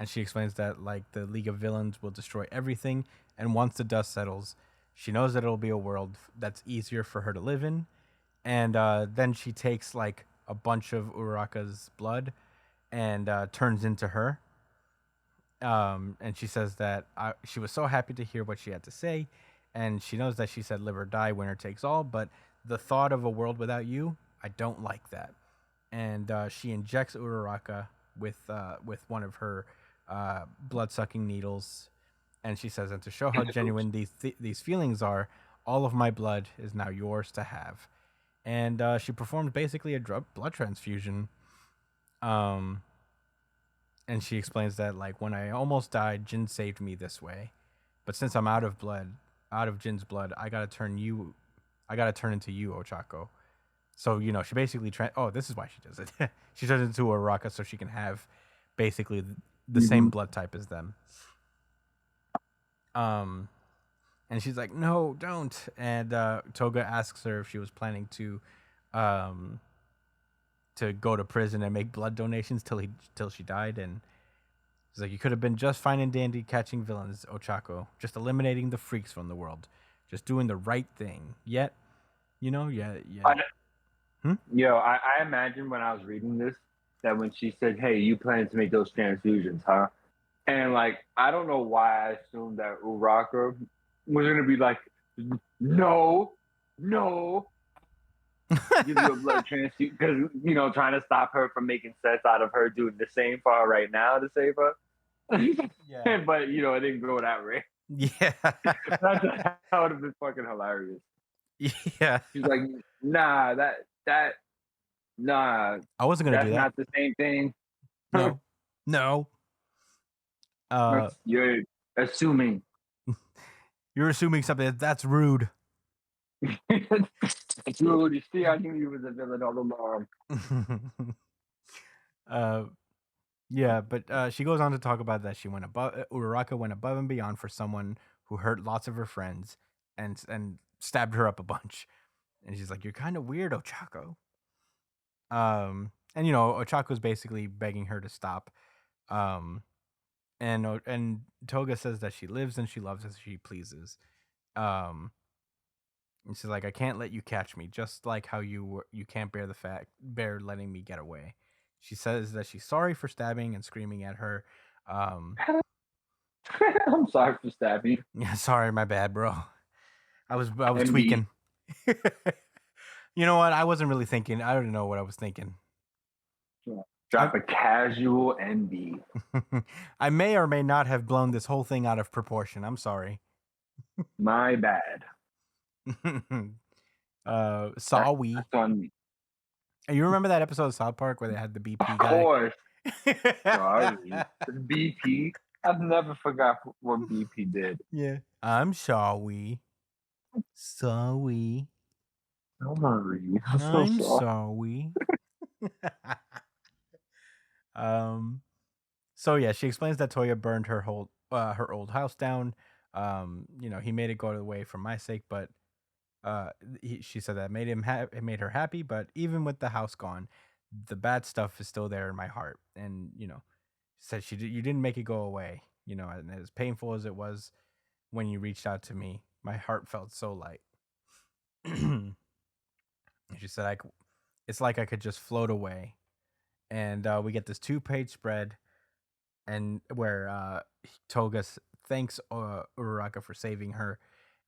she explains that like the League of Villains will destroy everything. And once the dust settles, She knows that it'll be a world that's easier for her to live in. And then she takes like a bunch of Uraraka's blood and turns into her. And she says that she was so happy to hear what she had to say. And she knows that she said live or die, winner takes all. But the thought of a world without you, I don't like that. And she injects Uraraka with one of her blood-sucking needles. And she says, and to show how genuine these feelings are, all of my blood is now yours to have. And she performed basically a blood transfusion. And she explains that, like, when I almost died, Jin saved me this way. But since I'm out of Jin's blood, I gotta turn into you, Ochako. So, you know, she basically this is why she does it. She turns into Uraraka so she can have basically the same blood type as them. And she's like, no, don't. And Toga asks her if she was planning to go to prison and make blood donations till she died. And she's like, you could have been just fine and dandy catching villains, Ochako, just eliminating the freaks from the world, just doing the right thing. Yet, you know, Yo, I imagine when I was reading this that when she said, hey, you plan to make those transfusions, huh? And like, I don't know why I assumed that Uraraka was gonna be like, no, give you a blood transfusion, because, you know, trying to stop her from making sense out of her doing the same for her right now to save her. Yeah. But, you know, it didn't go that way. Yeah. That would have been fucking hilarious. Yeah. She's like, nah, nah. I wasn't gonna do that. That's not the same thing. No. You're assuming. You're assuming something. That's rude. Dude, you see, I knew you was a villain all along. Yeah, but she goes on to talk about that Uraraka went above and beyond for someone who hurt lots of her friends and stabbed her up a bunch. And she's like, you're kind of weird, Ochako. And you know, Ochako's basically begging her to stop. And Toga says that she lives and she loves as she pleases. And she's like, I can't let you catch me, just like how you can't bear letting me get away. She says that she's sorry for stabbing and screaming at her. I'm sorry for stabbing. Yeah, sorry, my bad, bro. I was tweaking. You know what? I wasn't really thinking. I don't know what I was thinking. Drop a casual NB. I may or may not have blown this whole thing out of proportion. I'm sorry. My bad. Saw we. That's on me. You remember that episode of South Park where they had the BP guy? Of course. Sorry. BP. I've never forgot what BP did. Yeah. I'm sorry. Sorry. I'm I'm sorry. So yeah, she explains that Toya burned her old house down. You know, he made it go away for my sake, but she said that it made her happy. But even with the house gone, the bad stuff is still there in my heart. And you know, she said you didn't make it go away. You know, and as painful as it was when you reached out to me, my heart felt so light. She said, it's like I could just float away. And we get this 2-page spread, and where Toga thanks Uraraka for saving her,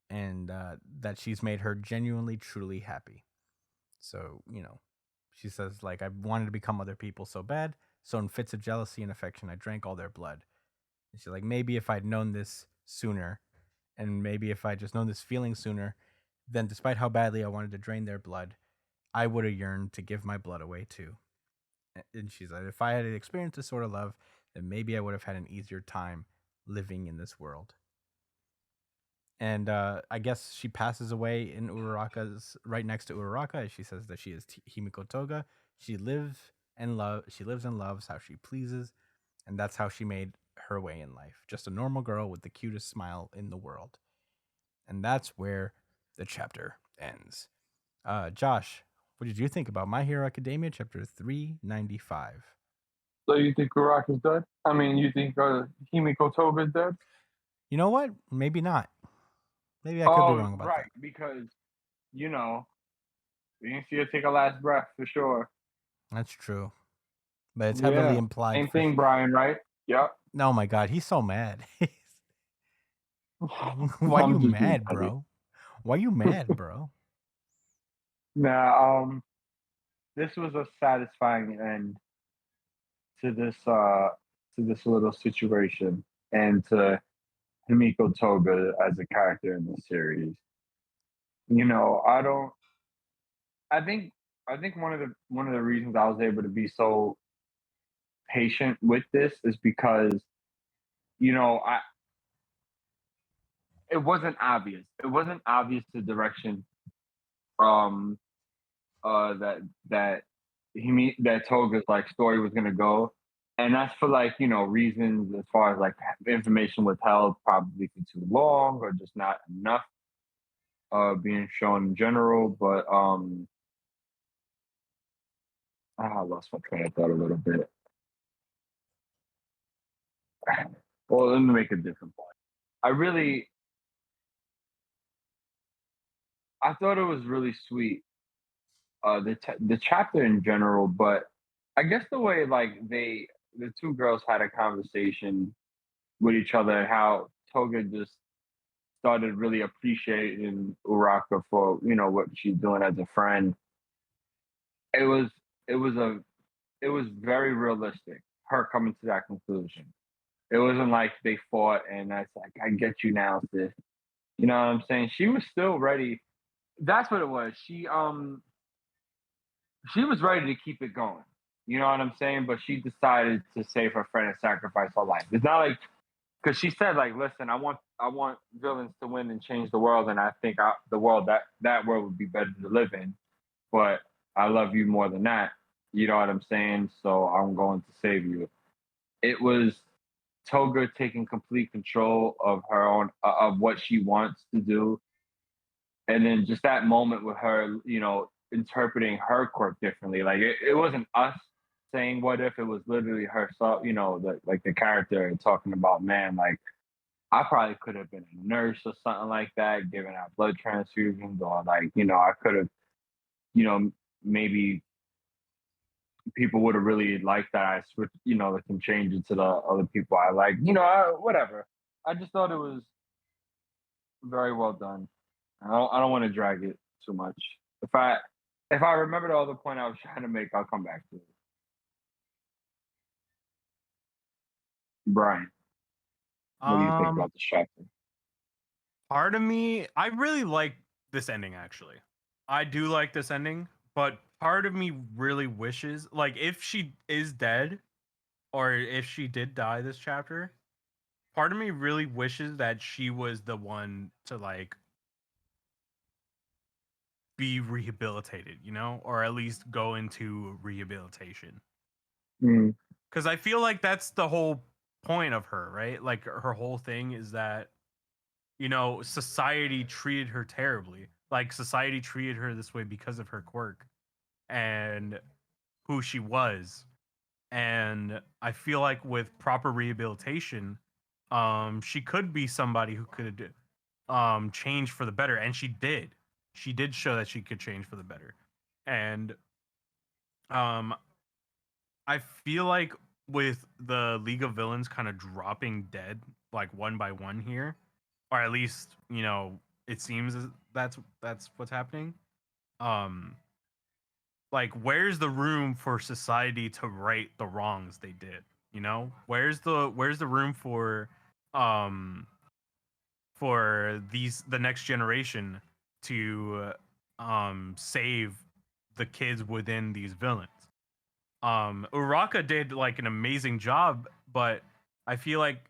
and that she's made her genuinely, truly happy. So, you know, she says, like, I wanted to become other people so bad, so in fits of jealousy and affection, I drank all their blood. And she's like, maybe if I'd known this sooner, and maybe if I'd just known this feeling sooner, then despite how badly I wanted to drain their blood, I would have yearned to give my blood away too. And she's like, if I had experienced this sort of love, then maybe I would have had an easier time living in this world. And I guess she passes away in Uraraka's right next to Uraraka. She says that she is Himiko Toga. She lives and loves how she pleases, and that's how she made her way in life. Just a normal girl with the cutest smile in the world. And that's where the chapter ends. Josh, what did you think about My Hero Academia chapter 395? So you think Uraraka's dead? I mean, you think Himiko Toga is dead? You know what? Maybe not. Maybe I could be wrong about right, because you know we didn't see her take a last breath for sure. that. That's true, but it's heavily Yeah, implied same for. thing, Brian. Right? Yep. Oh my god, he's so mad. Why you I'm just being mad, petty. bro? Why you mad, bro? Nah, this was a satisfying end to this little situation and to Himiko Toga as a character in the series. You know, I don't. I think one of the reasons I was able to be so patient with this is because I it wasn't obvious. It wasn't obvious the direction um that that Toga's like story was gonna go. And that's for like, reasons as far as like information withheld probably for too long or just not enough being shown in general. But I lost my train of thought a little bit. Well, let me make a different point. I really I thought it was really sweet, the chapter in general, but I guess the way like the two girls had a conversation with each other, how Toga just started really appreciating Uraka for what she's doing as a friend. It was it was a it was very realistic. Her coming to that conclusion. It wasn't like they fought and that's like I get you now, sis. You know what I'm saying? She was still ready. That's what it was. She was ready to keep it going. You know what I'm saying? But she decided to save her friend and sacrifice her life. It's not like because she said like, listen, I want villains to win and change the world, and I think the world that world would be better to live in. But I love you more than that. You know what I'm saying? So I'm going to save you. It was Toga taking complete control of her own of what she wants to do, and then just that moment with her, interpreting her quirk differently. Like it wasn't us saying what if, it was literally herself, the character talking about, man, like I probably could have been a nurse or something like that, giving out blood transfusions, or like, I could have, maybe people would have really liked that I switched, like can change it to the other people I like, whatever. I just thought it was very well done. I don't want to drag it too much. If I if I remember the other point I was trying to make, I'll come back to it. Brian, what do you think Um, about the chapter? part of me, I really like this ending actually. I do like this ending, but part of me really wishes, like, if she is dead or if she did die this chapter, part of me really wishes that she was the one to like be rehabilitated, or at least go into rehabilitation. Mm, Because I feel like that's the whole point of her, right? Like her whole thing is that society treated her terribly. Like society treated her this way because of her quirk and who she was. And I feel like with proper rehabilitation, she could be somebody who could change for the better, and she did. She did show that she could change for the better. And um I feel like with the League of Villains kind of dropping dead like one by one here, or at least, it seems that's what's happening. Um like, where's the room for society to right the wrongs they did? Where's the room um for the next generation to save the kids within these villains? Uraka did like an amazing job, but I feel like,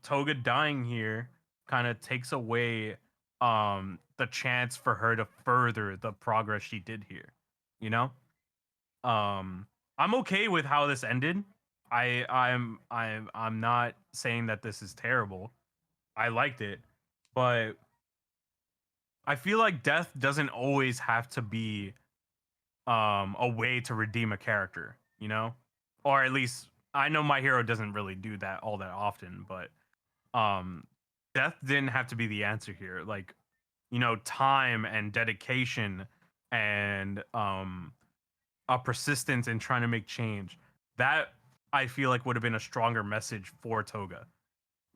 Toga dying here kind of takes away the chance for her to further the progress she did here, you know? Um I'm okay with how this ended. I'm not saying that this is terrible. I liked it, but I feel like death doesn't always have to be a way to redeem a character, or at least I know My Hero doesn't really do that all that often, but um death didn't have to be the answer here. Like, you know, time and dedication and a persistence in trying to make change. That I feel like would have been a stronger message for Toga.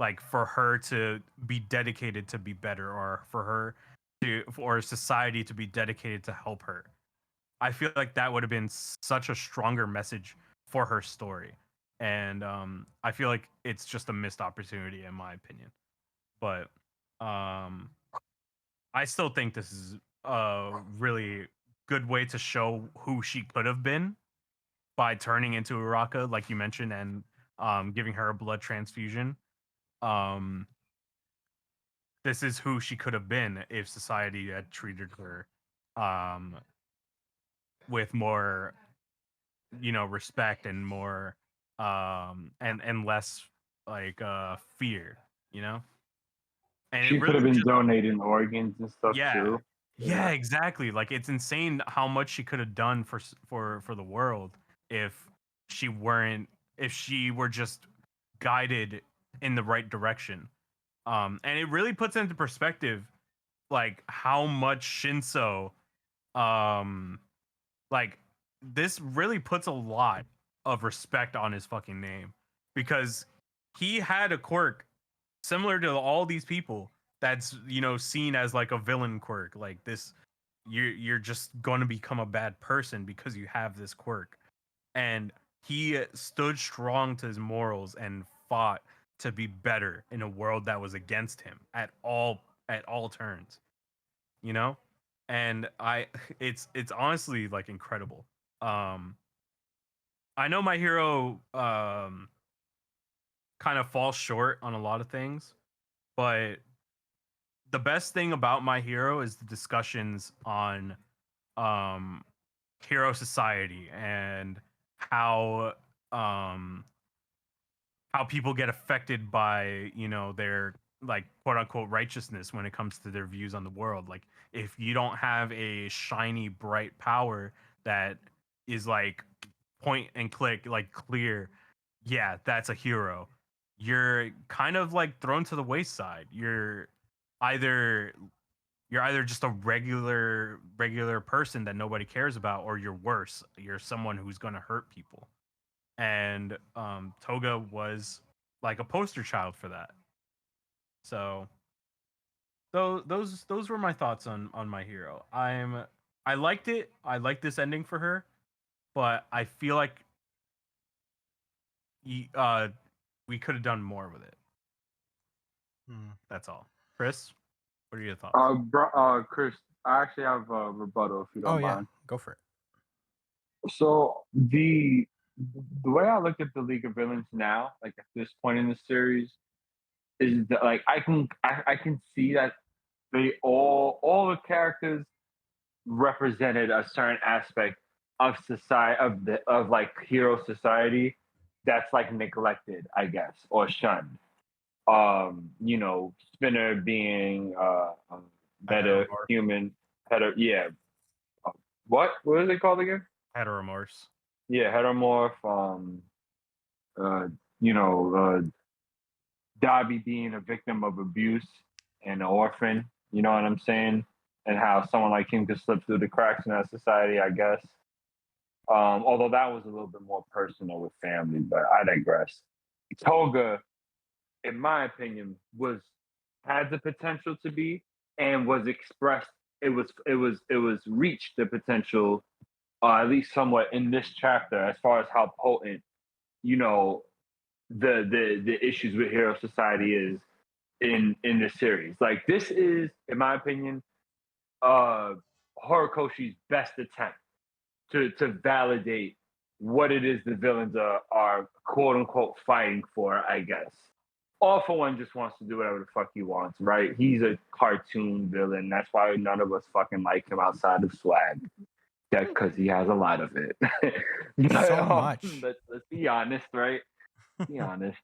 Like for her to be dedicated to be better, or for her to, for society to be dedicated to help her. I feel like that would have been such a stronger message for her story. And I feel like it's just a missed opportunity in my opinion. But I still think this is a really good way to show who she could have been by turning into Uraka, like you mentioned, and giving her a blood transfusion. Um, this is who she could have been if society had treated her um, with more, you know, respect and more and less like fear, you know. And it She could really have been just, donating organs and stuff yeah, too. yeah, exactly. Like it's insane how much she could have done for the world if she weren't, if she were just guided in the right direction. And it really puts into perspective like how much Shinso um like this really puts a lot of respect on his fucking name, because he had a quirk similar to all these people that's, you know, seen as like a villain quirk. Like this, you're just going to become a bad person because you have this quirk. And he stood strong to his morals and fought to be better in a world that was against him at all turns, you know. And I it's honestly like incredible. um I know my hero kind of falls short on a lot of things, but the best thing about my hero is the discussions on um hero society and how um how people get affected by, you know, their like quote unquote righteousness when it comes to their views on the world. Like if you don't have a shiny bright power that is like point and click, like clear, yeah, that's a hero, you're kind of like thrown to the wayside. Either you're either just a regular person that nobody cares about, or you're worse, you're someone who's going to hurt people. And Toga was like a poster child for that. So those were my thoughts on my hero. I liked it. I liked this ending for her, but I feel like we could have done more with it. That's all. Chris, what are your thoughts? Chris, I actually have a rebuttal if you don't Oh yeah, mind. go for it. So the way I look at the League of Villains now, like at this point in the series, is that like I can see that they all the characters represented a certain aspect of society, of like hero society that's like neglected, I guess, or shunned. You know, Spinner being better Heteromorph. human, better, yeah. What is it called again? Heteromorphs. Yeah, heteromorph. You know, Dobby being a victim of abuse and an orphan. You know what I'm saying? And how someone like him could slip through the cracks in that society, I guess. Although that was a little bit more personal with family, but I digress. Toga, in my opinion, had the potential to be, and was expressed. It was reached the potential, at least somewhat in this chapter, as far as how potent, you know, the issues with Hero Society is in this series. Like this is, in my opinion, Horikoshi's best attempt to validate what it is the villains are quote unquote fighting for, I guess. All for One just wants to do whatever the fuck he wants, right? He's a cartoon villain. That's why none of us fucking like him outside of swag. That because he has a lot of it. But, So much. Let's be honest, right? Be honest.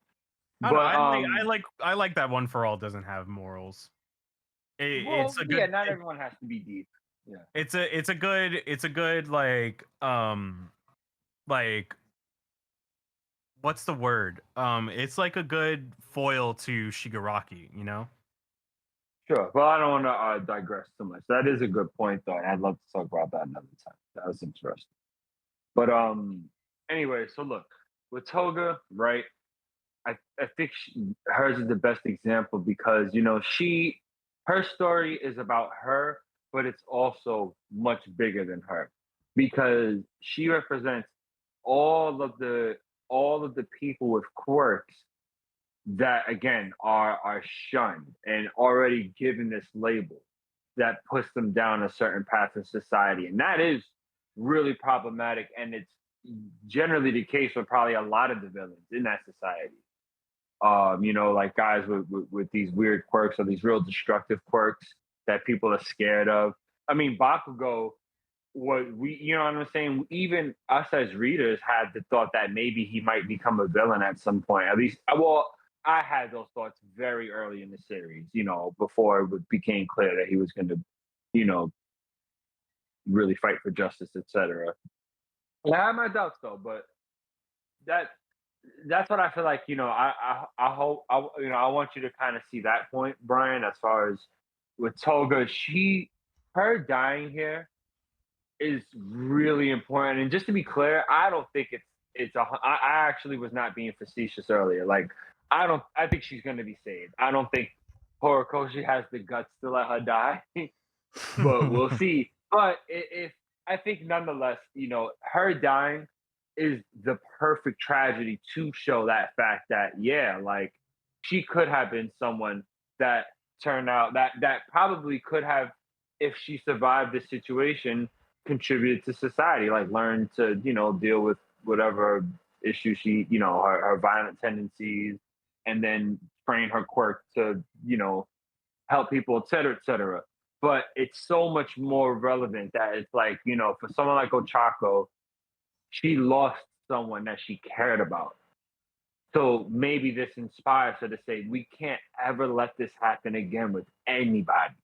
I, don't But know, I like that One for All doesn't have morals. It's a good. not everyone has to be deep. Yeah. It's a good like what's the word? It's like a good foil to Shigaraki, you know? Sure. Well, I don't want to digress too much. That is a good point, though, and I'd love to talk about that another time. That was interesting. But anyway, so look, with Toga, right? I think hers is the best example because her story is about her, but it's also much bigger than her because she represents all of the all of the people with quirks that again are shunned and already given this label that puts them down a certain path in society, and that is really problematic, and it's generally the case with probably a lot of the villains in that society. Like guys with these weird quirks or these real destructive quirks that people are scared of. I mean, Bakugo, what we, you know what I'm saying? Even us as readers had the thought that maybe he might become a villain at some point. At least, well, I had those thoughts very early in the series, before it became clear that he was going to, you know, really fight for justice, etc. I have my doubts though, but that that's what I feel like. I hope I want you to kind of see that point, Brian. As far as with Toga, her dying here is really important. And just to be clear, I don't think I actually was not being facetious earlier. Like I think she's going to be saved. I don't think Horikoshi has the guts to let her die, but we'll see. But if I think nonetheless, her dying is the perfect tragedy to show that fact that yeah, like she could have been someone that turned out that probably could have, if she survived this situation, contributed to society, like learn to deal with whatever issue she her violent tendencies, and then train her quirk to help people, et cetera, et cetera. But it's so much more relevant that it's like, for someone like Ochako, she lost someone that she cared about. So maybe this inspires her to say, we can't ever let this happen again with anybody,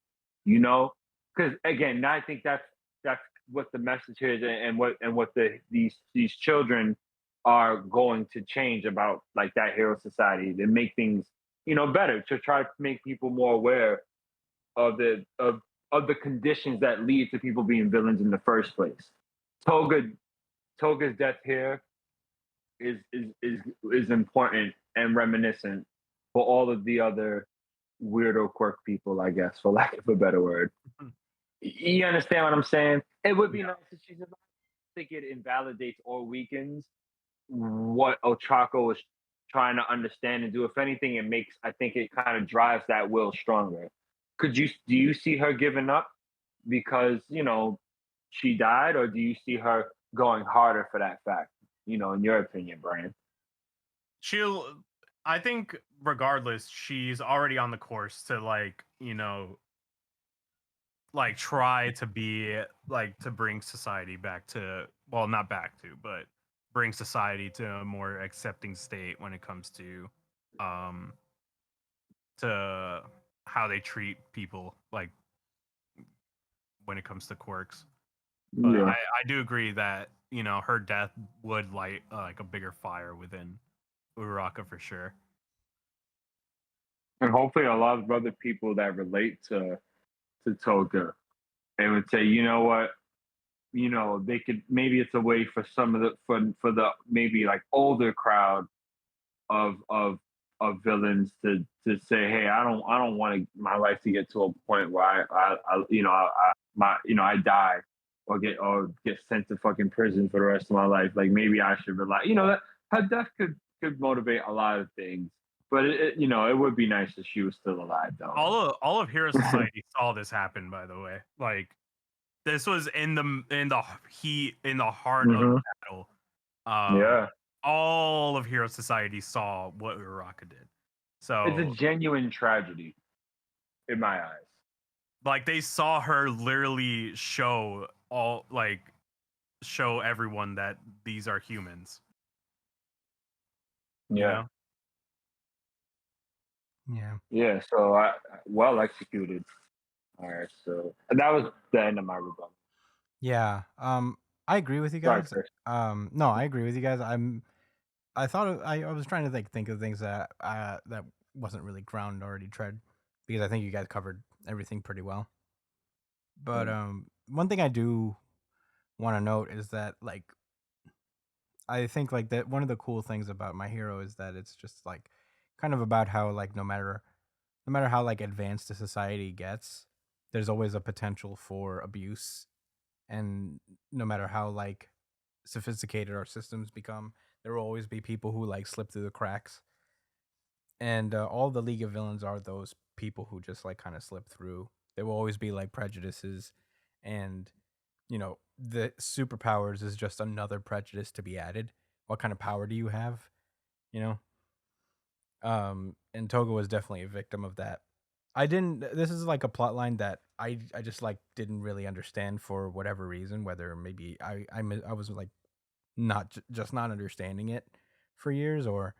you know? Because again, I think that's what the message is, and what these children are going to change about, like, that hero society, to make things better, to try to make people more aware of the conditions that lead to people being villains in the first place. Toga's death here is important and reminiscent for all of the other weirdo quirk people, I guess, for lack of a better word. You understand what I'm saying? It would be nice if she's alive. I think it invalidates or weakens what Ochako is trying to understand and do. If anything, I think it kind of drives that will stronger. Do you see her giving up because she died, or do you see her going harder for that fact? In your opinion, Brian? I think regardless, she's already on the course to try to be to bring society back to, well, not back to, but bring society to a more accepting state when it comes to how they treat people, like when it comes to quirks. But Yeah. I do agree that her death would light like a bigger fire within Uraraka for sure. And hopefully a lot of other people that relate to Toga, they would say, you know what, they could, maybe it's a way for some of the maybe like older crowd of villains to say, hey, I don't want my life to get to a point where I die or get sent to fucking prison for the rest of my life. Like, maybe I should rely. That her death could motivate a lot of things. But it would be nice if she was still alive, though. All of Hero Society saw this happen, by the way. Like, this was in the heart of the battle. Yeah. All of Hero Society saw what Uraraka did. So it's a genuine tragedy in my eyes. Like, they saw her literally show everyone that these are humans. Yeah. Yeah. Yeah. So well executed. All right. So that was the end of my rebuttal. Yeah. I agree with you Sorry, guys. Chris. No, I agree with you guys. I thought I was trying to think of things that wasn't really ground already tread. because I think you guys covered everything pretty well. But one thing I do want to note is that like I think like that one of the cool things about My Hero is that it's just like kind of about how like no matter how like advanced a society gets, there's always a potential for abuse, and no matter how like sophisticated our systems become, there will always be people who like slip through the cracks. And all the League of Villains are those people who just like kind of slip through. There will always be like prejudices, and the superpowers is just another prejudice to be added. What kind of power do you have? You know, and Toga was definitely a victim of that. I didn't. This is like a plot line that I just like didn't really understand for whatever reason. Whether maybe I was like just not understanding it for years, or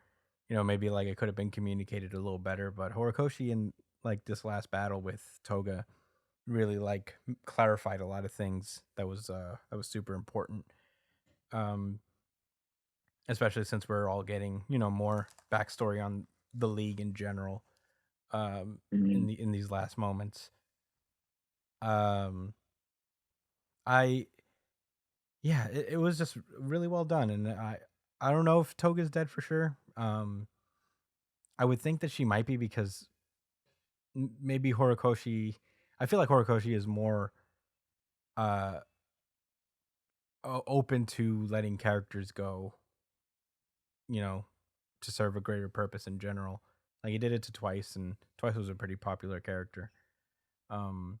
maybe like it could have been communicated a little better. But Horikoshi in like this last battle with Toga really like clarified a lot of things that was super important. Especially since we're all getting more backstory on the league in general in these last moments. I Yeah, it was just really well done, and I don't know if Toga's dead for sure. I would think that she might be because maybe Horikoshi. I feel like Horikoshi is more uh open to letting characters go, to serve a greater purpose in general. Like he did it to Twice, and Twice was a pretty popular character. Um,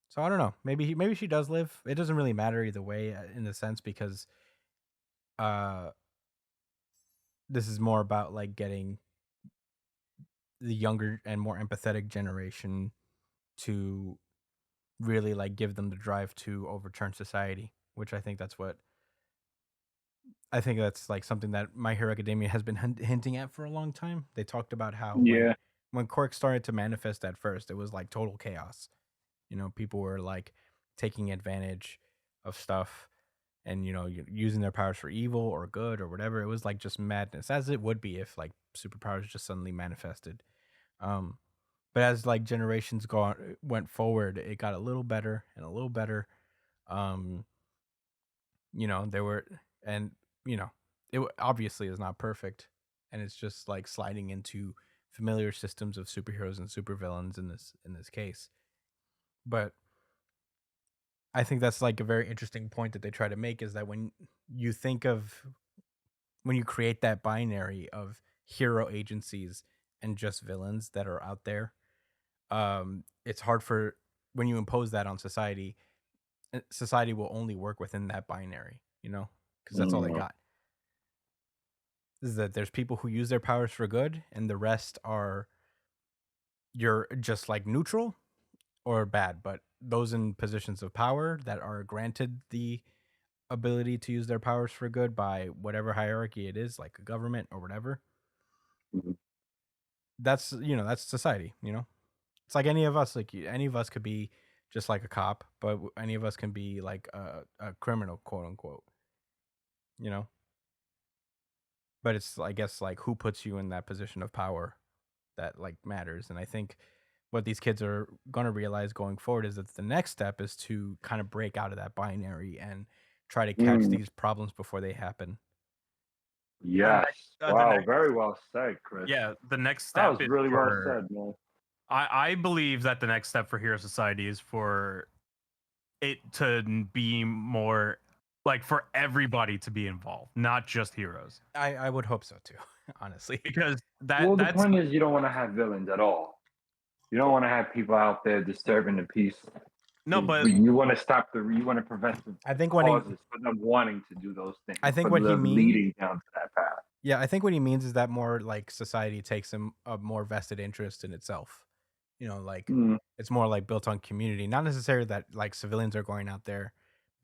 so I don't know. Maybe she does live. It doesn't really matter either way in the sense because uh this is more about like getting the younger and more empathetic generation to really like give them the drive to overturn society, which I think that's like something that My Hero Academia has been hinting at for a long time. They talked about how Yeah. when Quirk started to manifest at first, it was like total chaos. People were like taking advantage of stuff and using their powers for evil or good or whatever. It was like just madness, as it would be if like superpowers just suddenly manifested. But as like generations went forward, it got a little better and a little better. There were and it obviously is not perfect, and it's just like sliding into familiar systems of superheroes and supervillains in this case. But I think that's like a very interesting point that they try to make is that when you create that binary of hero agencies and just villains that are out there, it's hard for when you impose that on society. Society will only work within that binary, because that's all they got. Is that there's people who use their powers for good, and the rest you're just like neutral or bad. But those in positions of power that are granted the ability to use their powers for good by whatever hierarchy it is, like a government or whatever, that's society. It's like any of us. Like any of us could be just like a cop, but any of us can be like a criminal, quote unquote. But it's, I guess, like who puts you in that position of power that like matters. And I think what these kids are going to realize going forward is that the next step is to kind of break out of that binary and try to catch these problems before they happen. Yes. Wow, very well said, Chris. Yeah, the next That step was really well for, said, man. I believe that the next step for Hero Society is for it to be more like for everybody to be involved, not just heroes. I would hope so too, honestly. Because Well, the that's point is you don't want to have villains at all. You don't want to have people out there disturbing the peace. no, but you want to prevent the I think causes for them wanting to do those things. I think for what he them means- leading down to that path. Yeah, I think what he means is that more like society takes a more vested interest in itself. Like it's more like built on community, not necessarily that like civilians are going out there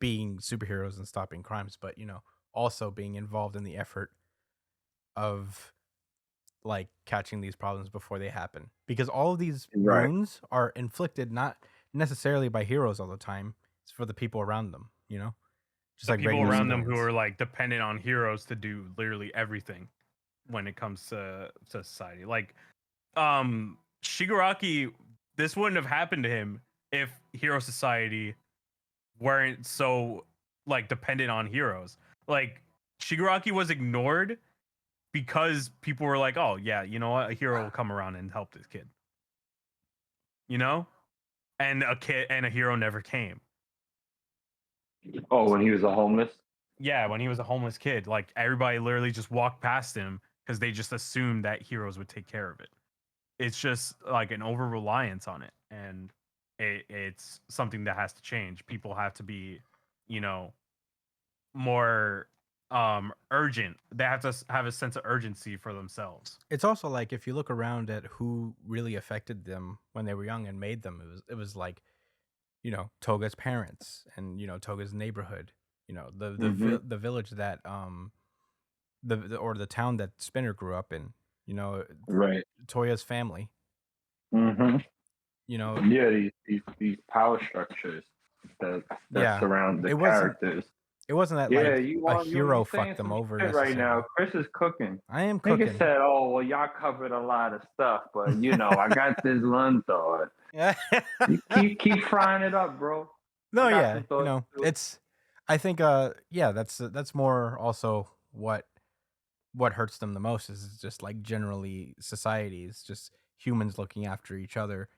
being superheroes and stopping crimes, but also being involved in the effort of like catching these problems before they happen, because all of these wounds are inflicted not necessarily by heroes all the time. It's for the people around them, just the like people regular around them who civilians. are like dependent on heroes to do literally everything when it comes to society. Like Shigaraki, this wouldn't have happened to him if Hero Society weren't so like dependent on heroes. Like Shigaraki was ignored because people were like, "Oh yeah, you know what? A hero will come around and help this kid." You know, and a hero never came. Oh, when he was a homeless. Yeah, when he was a homeless kid, like everybody literally just walked past him because they just assumed that heroes would take care of it. It's just like an over reliance on it, and it's something that has to change. People have to be, you know, more urgent. They have to have a sense of urgency for themselves. It's also like if you look around at who really affected them when they were young and made them, it was like, you know, Toga's parents and, you know, Toga's neighborhood, you know, the village that or the town that Spinner grew up in, you know, Right. Toya's family, Mm-hmm. you know. Yeah, these power structures that Yeah. surround the It wasn't- characters. It wasn't that Yeah, like you a want hero you saying fucked them some over shit right now. necessarily. Chris is cooking. I am Nigga cooking. said, "Oh well, y'all covered a lot of stuff, but you know, I got this one thought. You keep frying it up, bro." No, I got yeah, some you thoughts know, too. it's. I think, yeah, that's more also what hurts them the most is just like generally societies, just humans looking after each other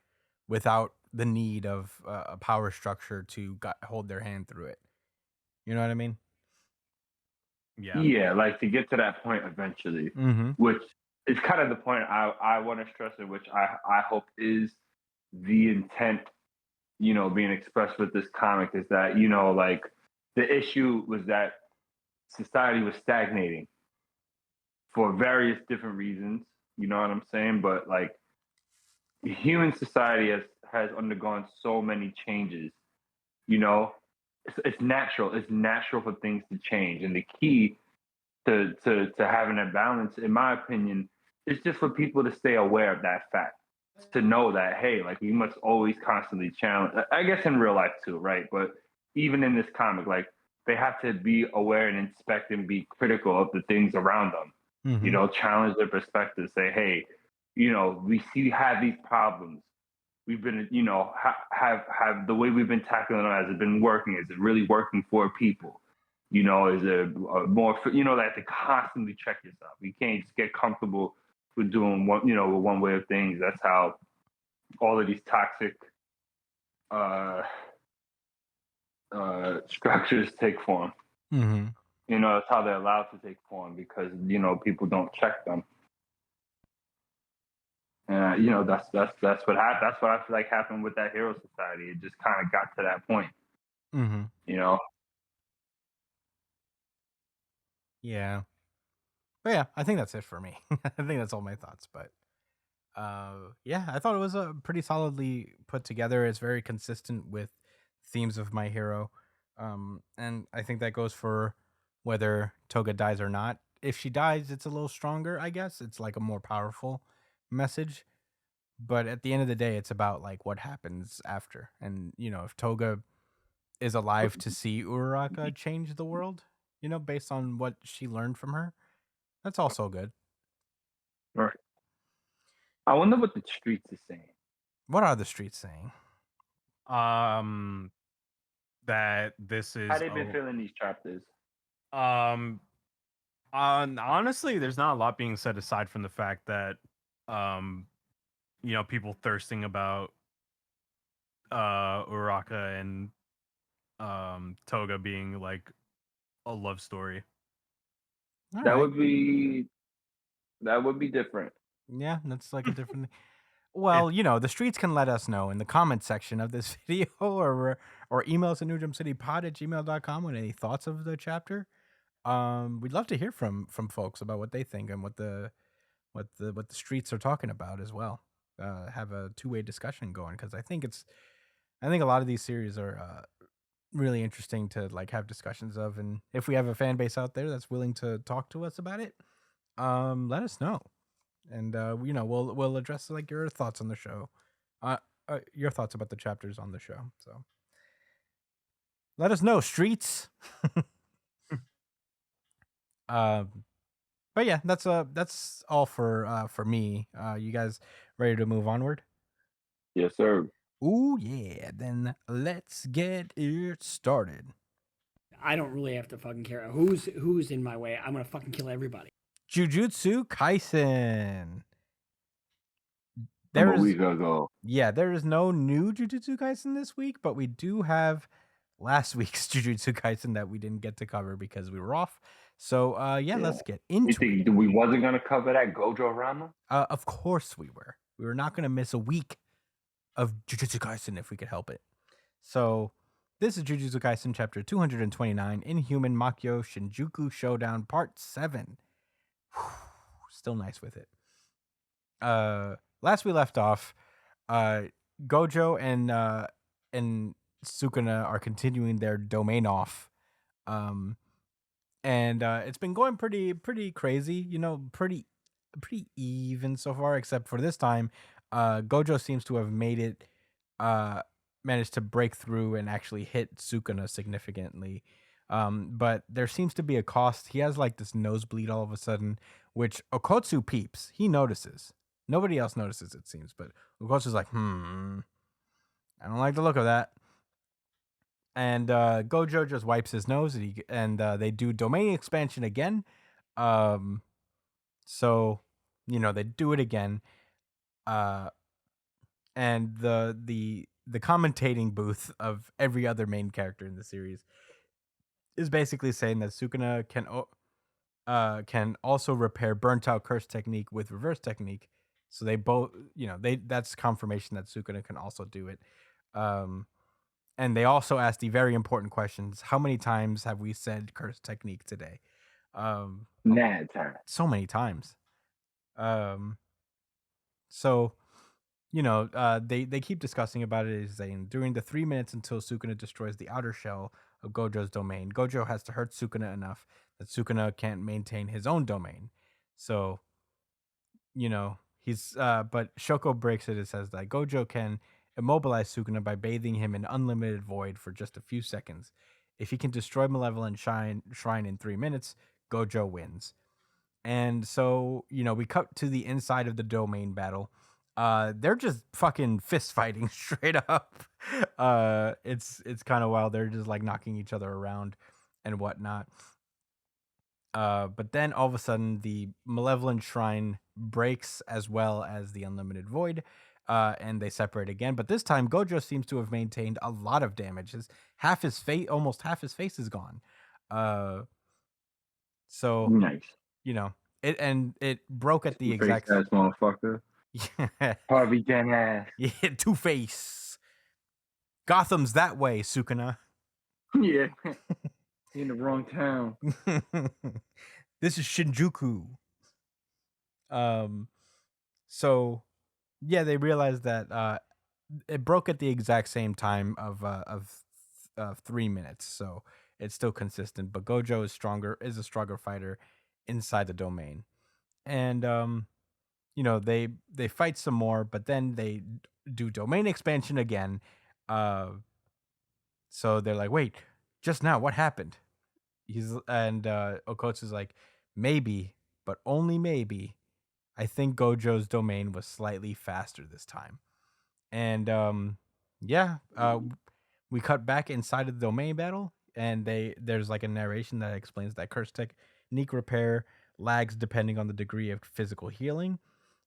without the need of a power structure to hold their hand through it. You know what I mean? Yeah, like to get to that point eventually, Mm-hmm. which is kind of the point I want to stress, and which I hope is the intent, you know, being expressed with this comic, is that, you know, like the issue was that society was stagnating for various different reasons. You know what I'm saying? But like human society has undergone so many changes. You know, it's natural. It's natural for things to change, and the key to having a balance, in my opinion, is just for people to stay aware of that fact, to know that, hey, like we must always constantly challenge. I guess in real life too, right? But even in this comic, like they have to be aware and inspect and be critical of the things around them. Mm-hmm. You know, challenge their perspective. Say, hey, you know, we have these problems. We've been, you know, have the way we've been tackling them, has it been working? Is it really working for people? You know, is it more, you know, that to constantly check yourself. You can't just get comfortable with doing one, you know, with one way of things. That's how all of these toxic structures take form. Mm-hmm. You know, that's how they're allowed to take form, because, you know, people don't check them. And you know, that's what happened. That's what I feel like happened with that Hero Society. It just kind of got to that point. Mm-hmm. You know. Yeah. But yeah, I think that's it for me. I think that's all my thoughts. But yeah, I thought it was a pretty solidly put together. It's very consistent with themes of My Hero. And I think that goes for whether Toga dies or not. If she dies, it's a little stronger, I guess. It's like a more powerful message. But at the end of the day, it's about like what happens after. And, you know, if Toga is alive to see Uraraka change the world, you know, based on what she learned from her, that's also good. Right. I wonder what the streets is saying. What are the streets saying? That this is How they been feeling these chapters? Honestly, there's not a lot being said aside from the fact that you know, people thirsting about Uraka and Toga being like a love story. All That right. would be different. Yeah, that's like a different. Well, you know, the streets can let us know in the comment section of this video, or email us at newjumpcitypod@gmail.com with any thoughts of the chapter. We'd love to hear from folks about what they think and what the streets are talking about as well. Have a two-way discussion going, because I think a lot of these series are really interesting to like have discussions of, and if we have a fan base out there that's willing to talk to us about it, let us know. And you know, we'll address like your thoughts on the show, your thoughts about the chapters on the show. So let us know, streets. But yeah, that's all for me. You guys ready to move onward? Yes, sir. Ooh, yeah. Then let's get it started. I don't really have to fucking care who's in my way. I'm gonna fucking kill everybody. Jujutsu Kaisen. From a There's week ago. there is no new Jujutsu Kaisen this week, but we do have last week's Jujutsu Kaisen that we didn't get to cover because we were off. So let's get You into think it. we wasn't gonna cover that Gojo Rama? Of course we were. We were not going to miss a week of Jujutsu Kaisen if we could help it. So this is Jujutsu Kaisen chapter 229, Inhuman Makyo Shinjuku Showdown part 7. Still nice with it. Last we left off, Gojo and Sukuna are continuing their domain off. And it's been going pretty crazy, pretty even so far, except for this time. Gojo seems to have managed to break through and actually hit Sukuna significantly. But there seems to be a cost. He has like this nosebleed all of a sudden, which Okotsu peeps. He notices. Nobody else notices, it seems, but Okotsu's like, I don't like the look of that. And Gojo just wipes his nose, and they do domain expansion again. So, they do it again. And the commentating booth of every other main character in the series is basically saying that Sukuna can also repair burnt out curse technique with reverse technique. So they both, that's confirmation that Sukuna can also do it. And they also asked the very important questions. How many times have we said curse technique today? Mad time. So many times. So, they keep discussing about it, saying during the 3 minutes until Sukuna destroys the outer shell of Gojo's domain, Gojo has to hurt Sukuna enough that Sukuna can't maintain his own domain. So, he's but Shoko breaks it and says that Gojo can immobilize Sukuna by bathing him in unlimited void for just a few seconds. If he can destroy Malevolent Shrine in 3 minutes, Gojo wins. And so, we cut to the inside of the domain battle. They're just fucking fist fighting straight up. It's kind of wild. They're just like knocking each other around and whatnot. But then all of a sudden the Malevolent Shrine breaks as well as the Unlimited Void, and they separate again. But this time Gojo seems to have maintained a lot of damage. Almost half his face is gone. So nice. It broke at the exact ass motherfucker. Yeah. Harvey Dent ass. Yeah, Two-Face. Gotham's that way, Sukuna. Yeah. In the wrong town. This is Shinjuku. So yeah, they realized that it broke at the exact same time of 3 minutes, so it's still consistent. But Gojo is a stronger fighter inside the domain, and they fight some more, but then they do domain expansion again. So they're like, wait, just now, what happened? Okotsu's like, maybe, but only maybe, I think Gojo's domain was slightly faster this time. And we cut back inside of the domain battle, and there's like a narration that explains that curse technique repair lags depending on the degree of physical healing.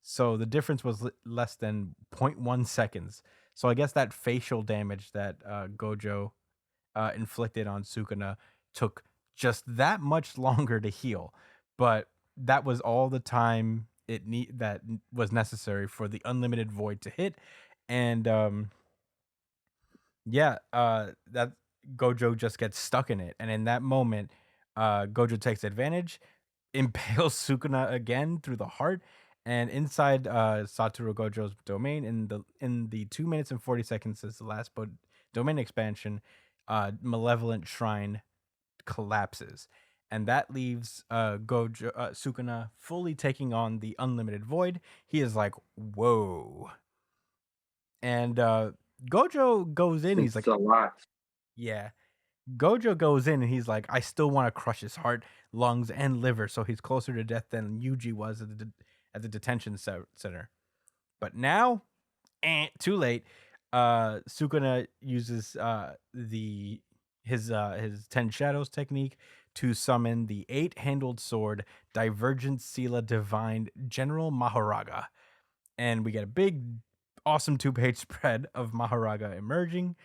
So the difference was less than 0.1 seconds. So I guess that facial damage that Gojo inflicted on Sukuna took just that much longer to heal, but that was all the time that was necessary for the Unlimited Void to hit. And that Gojo just gets stuck in it, and in that moment, Gojo takes advantage, impales Sukuna again through the heart, and inside Satoru Gojo's domain, in the 2 minutes and 40 seconds since the last domain expansion, Malevolent Shrine collapses, and that leaves Sukuna fully taking on the Unlimited Void. He is like, whoa. And Gojo goes in. He's like, a lot. Yeah. Gojo goes in and he's like, I still want to crush his heart, lungs, and liver, so he's closer to death than Yuji was at the detention center. But now, too late. Sukuna uses his 10 shadows technique to summon the 8-handled sword Divergent Sila Divine General Mahoraga. And we get a big, awesome 2-page spread of Mahoraga emerging.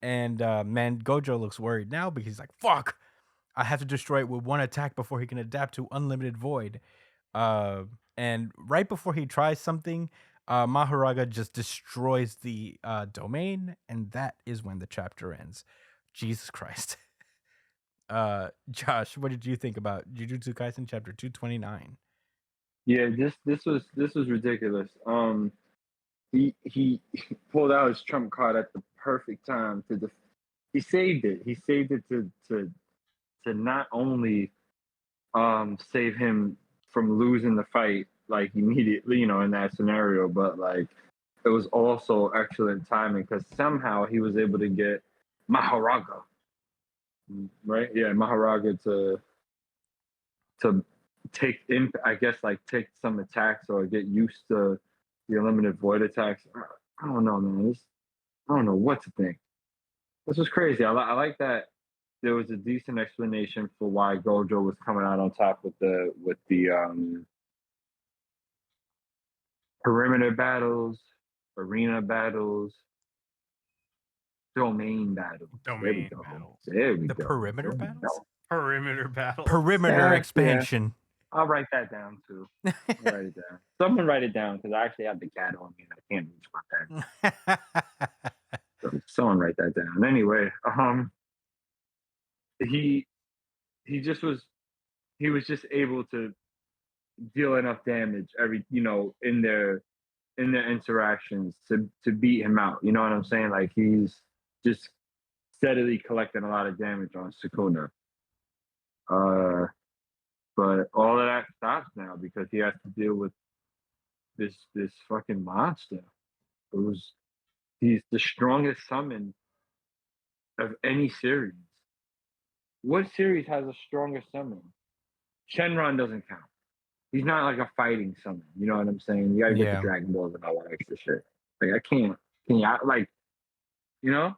And man, Gojo looks worried now because he's like, fuck, I have to destroy it with one attack before he can adapt to Unlimited Void. And right before he tries something, Mahoraga just destroys the domain, and that is when the chapter ends. Jesus Christ. Josh, what did you think about Jujutsu Kaisen chapter 229? Yeah, this was ridiculous. He pulled out his trump card at the perfect time he saved it. He saved it to not only save him from losing the fight like immediately, in that scenario, but like it was also excellent timing because somehow he was able to get Mahoraga, right? Yeah, Mahoraga to take take some attacks or get used to the Unlimited Void attacks. I don't know, man. I don't know what to think. This was crazy. I like that there was a decent explanation for why Gojo was coming out on top with the perimeter battles, arena battles, domain battles. Domain battles. There we The go. perimeter There we battles? go. Perimeter battle. Perimeter Yeah. expansion. I'll write that down too. I'll write it down. Someone write it down because I actually have the cat on me and I can't reach my pen. So someone write that down. Anyway, he was just able to deal enough damage in their interactions to beat him out. You know what I'm saying? Like he's just steadily collecting a lot of damage on Sukuna. But all of that stops now because he has to deal with this fucking monster. He's the strongest summon of any series. What series has a stronger summon? Shenron doesn't count. He's not like a fighting summon. You know what I'm saying? You gotta get Yeah. the Dragon Balls and all that extra shit. Like I can't. Can you like? You know?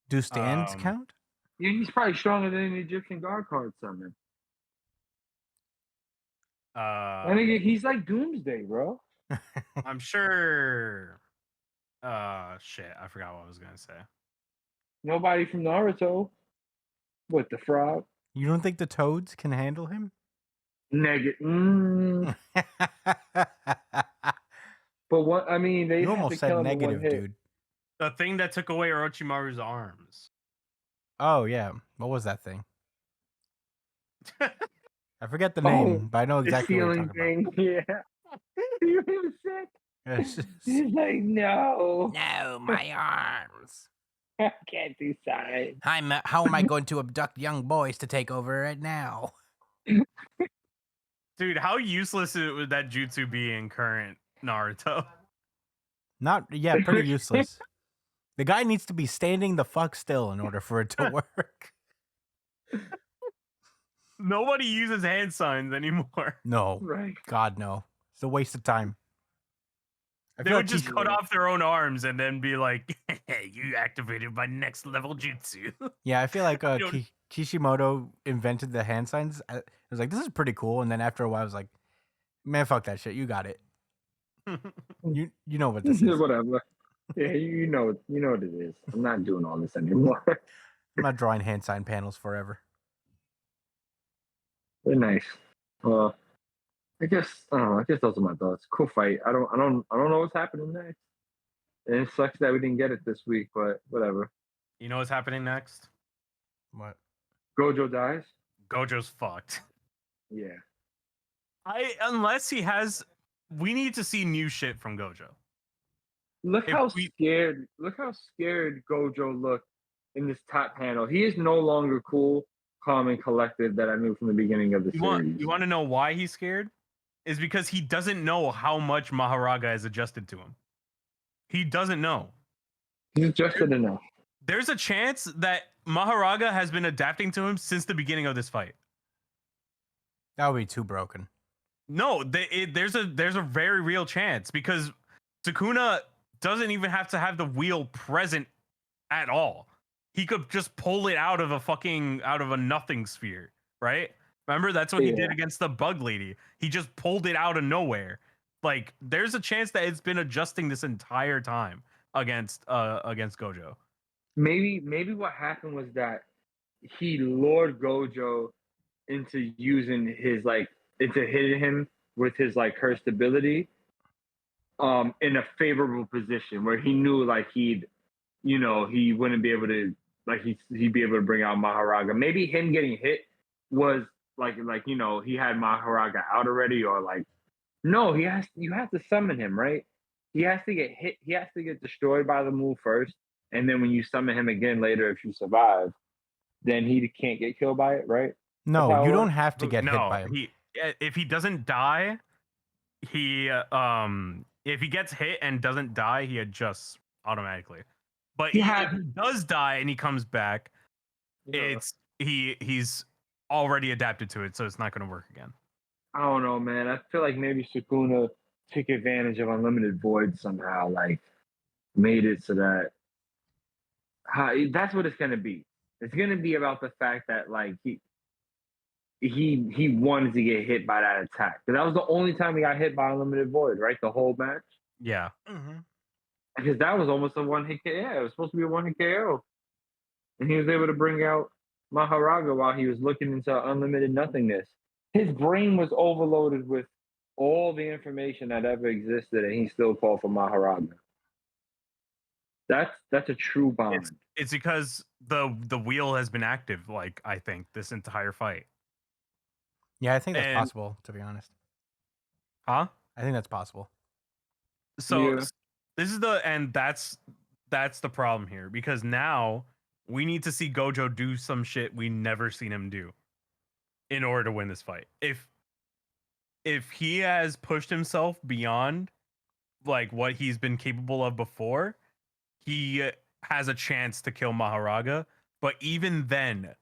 Do stands count? Yeah, he's probably stronger than an Egyptian guard card summon. I think he's like Doomsday, bro. I'm sure. Shit, I forgot what I was gonna say. Nobody from Naruto. What, the frog? You don't think the toads can handle him? Negative. But what? I mean, they You have almost to said kill him in one negative, hit. dude. The thing that took away Orochimaru's arms. Oh, yeah. What was that thing? I forget the Oh, name, but I know The exactly what you're ceiling talking thing, yeah. He was sick. about. He's like, no, No, my arms. I can't do science. How am I going to abduct young boys to take over right now? Dude, how useless would that jutsu be in current Naruto? Pretty useless. The guy needs to be standing the fuck still in order for it to work. Nobody uses hand signs anymore. No. Right. God, no. It's a waste of time. I They feel would like just he's- cut off their own arms and then be like, hey, you activated my next level jutsu. Yeah, I feel like don't- Kishimoto invented the hand signs. I was like, this is pretty cool. And then after a while, I was like, man, fuck that shit. You got it. You know what this is. Whatever. Yeah, you know what it is. I'm not doing all this anymore. I'm not drawing hand sign panels forever. They're nice. I guess those are my thoughts. Cool fight. I don't know what's happening next. And it sucks that we didn't get it this week, but whatever. You know what's happening next? What? Gojo dies. Gojo's fucked. Yeah. Unless he has, we need to see new shit from Gojo. Look If how we- scared. Look how scared Gojo looked in this top panel. He is no longer cool, calm, and collected that I knew from the beginning of the series. You want to know why he's scared? Is because he doesn't know how much Mahoraga has adjusted to him. He doesn't know. He's adjusted enough. There's a chance that Mahoraga has been adapting to him since the beginning of this fight. That would be too broken. No, there's a very real chance because Sukuna doesn't even have to have the wheel present at all. He could just pull it out of a nothing sphere, right? Remember, that's what he did Yeah. against the bug lady. He just pulled it out of nowhere. Like, there's a chance that it's been adjusting this entire time against Gojo. Maybe what happened was that he lured Gojo into using his into hitting him with his cursed ability in a favorable position where he knew he wouldn't be able to he'd be able to bring out Maharaga. Maybe him getting hit was he had Maharaga out already, or no, you have to summon him, right? He has to get hit, he has to get destroyed by the move first, and then when you summon him again later, if you survive, then he can't get killed by it, right? No, how you it don't works? have to get hit No, by him. if he doesn't die, if he gets hit and doesn't die, he adjusts automatically. But if he does die and he comes back, he's already adapted to it, so it's not going to work again. I don't know, man. I feel like maybe Sukuna took advantage of Unlimited Void somehow, made it so that that's what it's gonna be. It's gonna be about the fact that he wanted to get hit by that attack. Because that was the only time he got hit by Unlimited Void, right? The whole match. Yeah. Mm-hmm. Because that was almost a one-hit KO. Yeah, it was supposed to be a one-hit KO. And he was able to bring out Maharaga while he was looking into unlimited nothingness. His brain was overloaded with all the information that ever existed, and he still called for Maharaga. That's a true bond. It's because the wheel has been active, I think, this entire fight. Yeah, I think that's possible, to be honest. Huh? I think that's possible. So this is that's the problem here, because now we need to see Gojo do some shit we never seen him do in order to win this fight. If he has pushed himself beyond what he's been capable of before, he has a chance to kill Maharaga. But even then,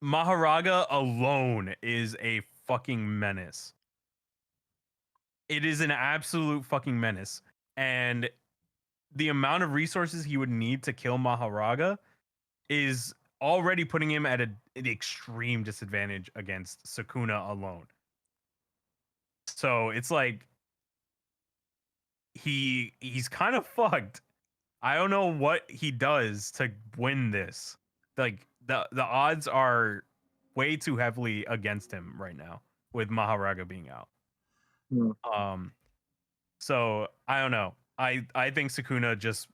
Maharaga alone is a fucking menace. It is an absolute fucking menace. And the amount of resources he would need to kill Maharaga is already putting him at an extreme disadvantage against Sukuna alone. So it's he's kind of fucked. I don't know what he does to win this. The odds are way too heavily against him right now with Maharaga being out. So I don't know. I think Sukuna just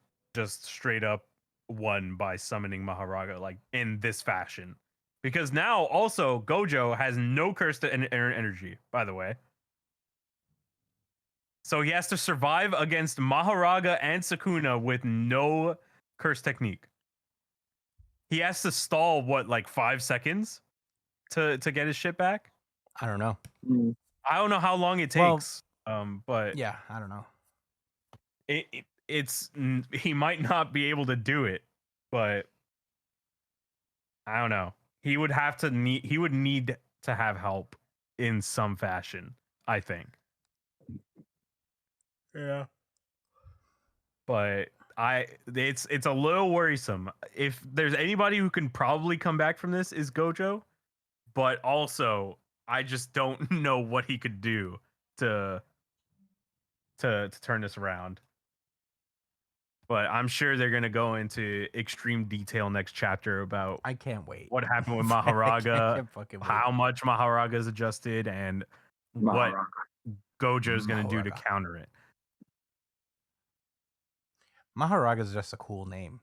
straight up won by summoning Maharaga in this fashion, because now also Gojo has no cursed energy, by the way. So he has to survive against Maharaga and Sukuna with no curse technique. He has to stall 5 seconds to get his shit back. I don't know. I don't know how long it takes. But yeah, I don't know. It's he might not be able to do it, but I don't know. He would need to have help in some fashion, I think. Yeah. But it's a little worrisome. If there's anybody who can probably come back from this, is Gojo, but also I just don't know what he could do to turn this around. But I'm sure they're gonna go into extreme detail next chapter about I can't wait. what happened with Maharaga, can't fucking wait. how much Maharaga is adjusted, and what Gojo is gonna do to Maharaga. counter it. Maharaga is just a cool name.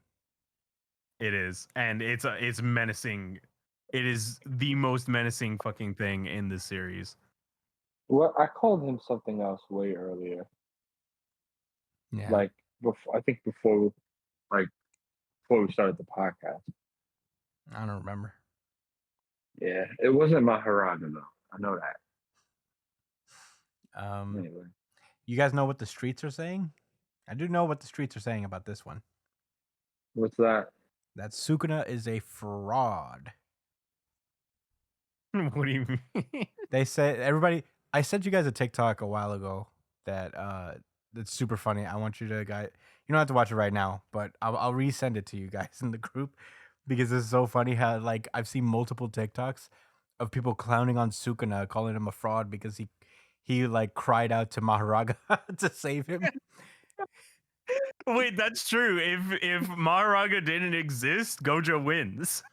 It is, and it's menacing. It is the most menacing fucking thing in this series. Well, I called him something else way earlier. Yeah. I think before we started the podcast. I don't remember. Yeah, it wasn't Maharaga though. I know that. Anyway, You guys know what the streets are saying? I do know what the streets are saying about this one. what's that? That Sukuna is a fraud. What do you mean? They said everybody. I sent you guys a TikTok a while ago that It's super funny. I want you to guys. You don't have to watch it right now, but I'll resend it to you guys in the group because it's so funny how like I've seen multiple TikToks of people clowning on Sukuna, calling him a fraud because he like cried out to Maharaga to save him. Wait, that's true. If Maharaga didn't exist, Gojo wins.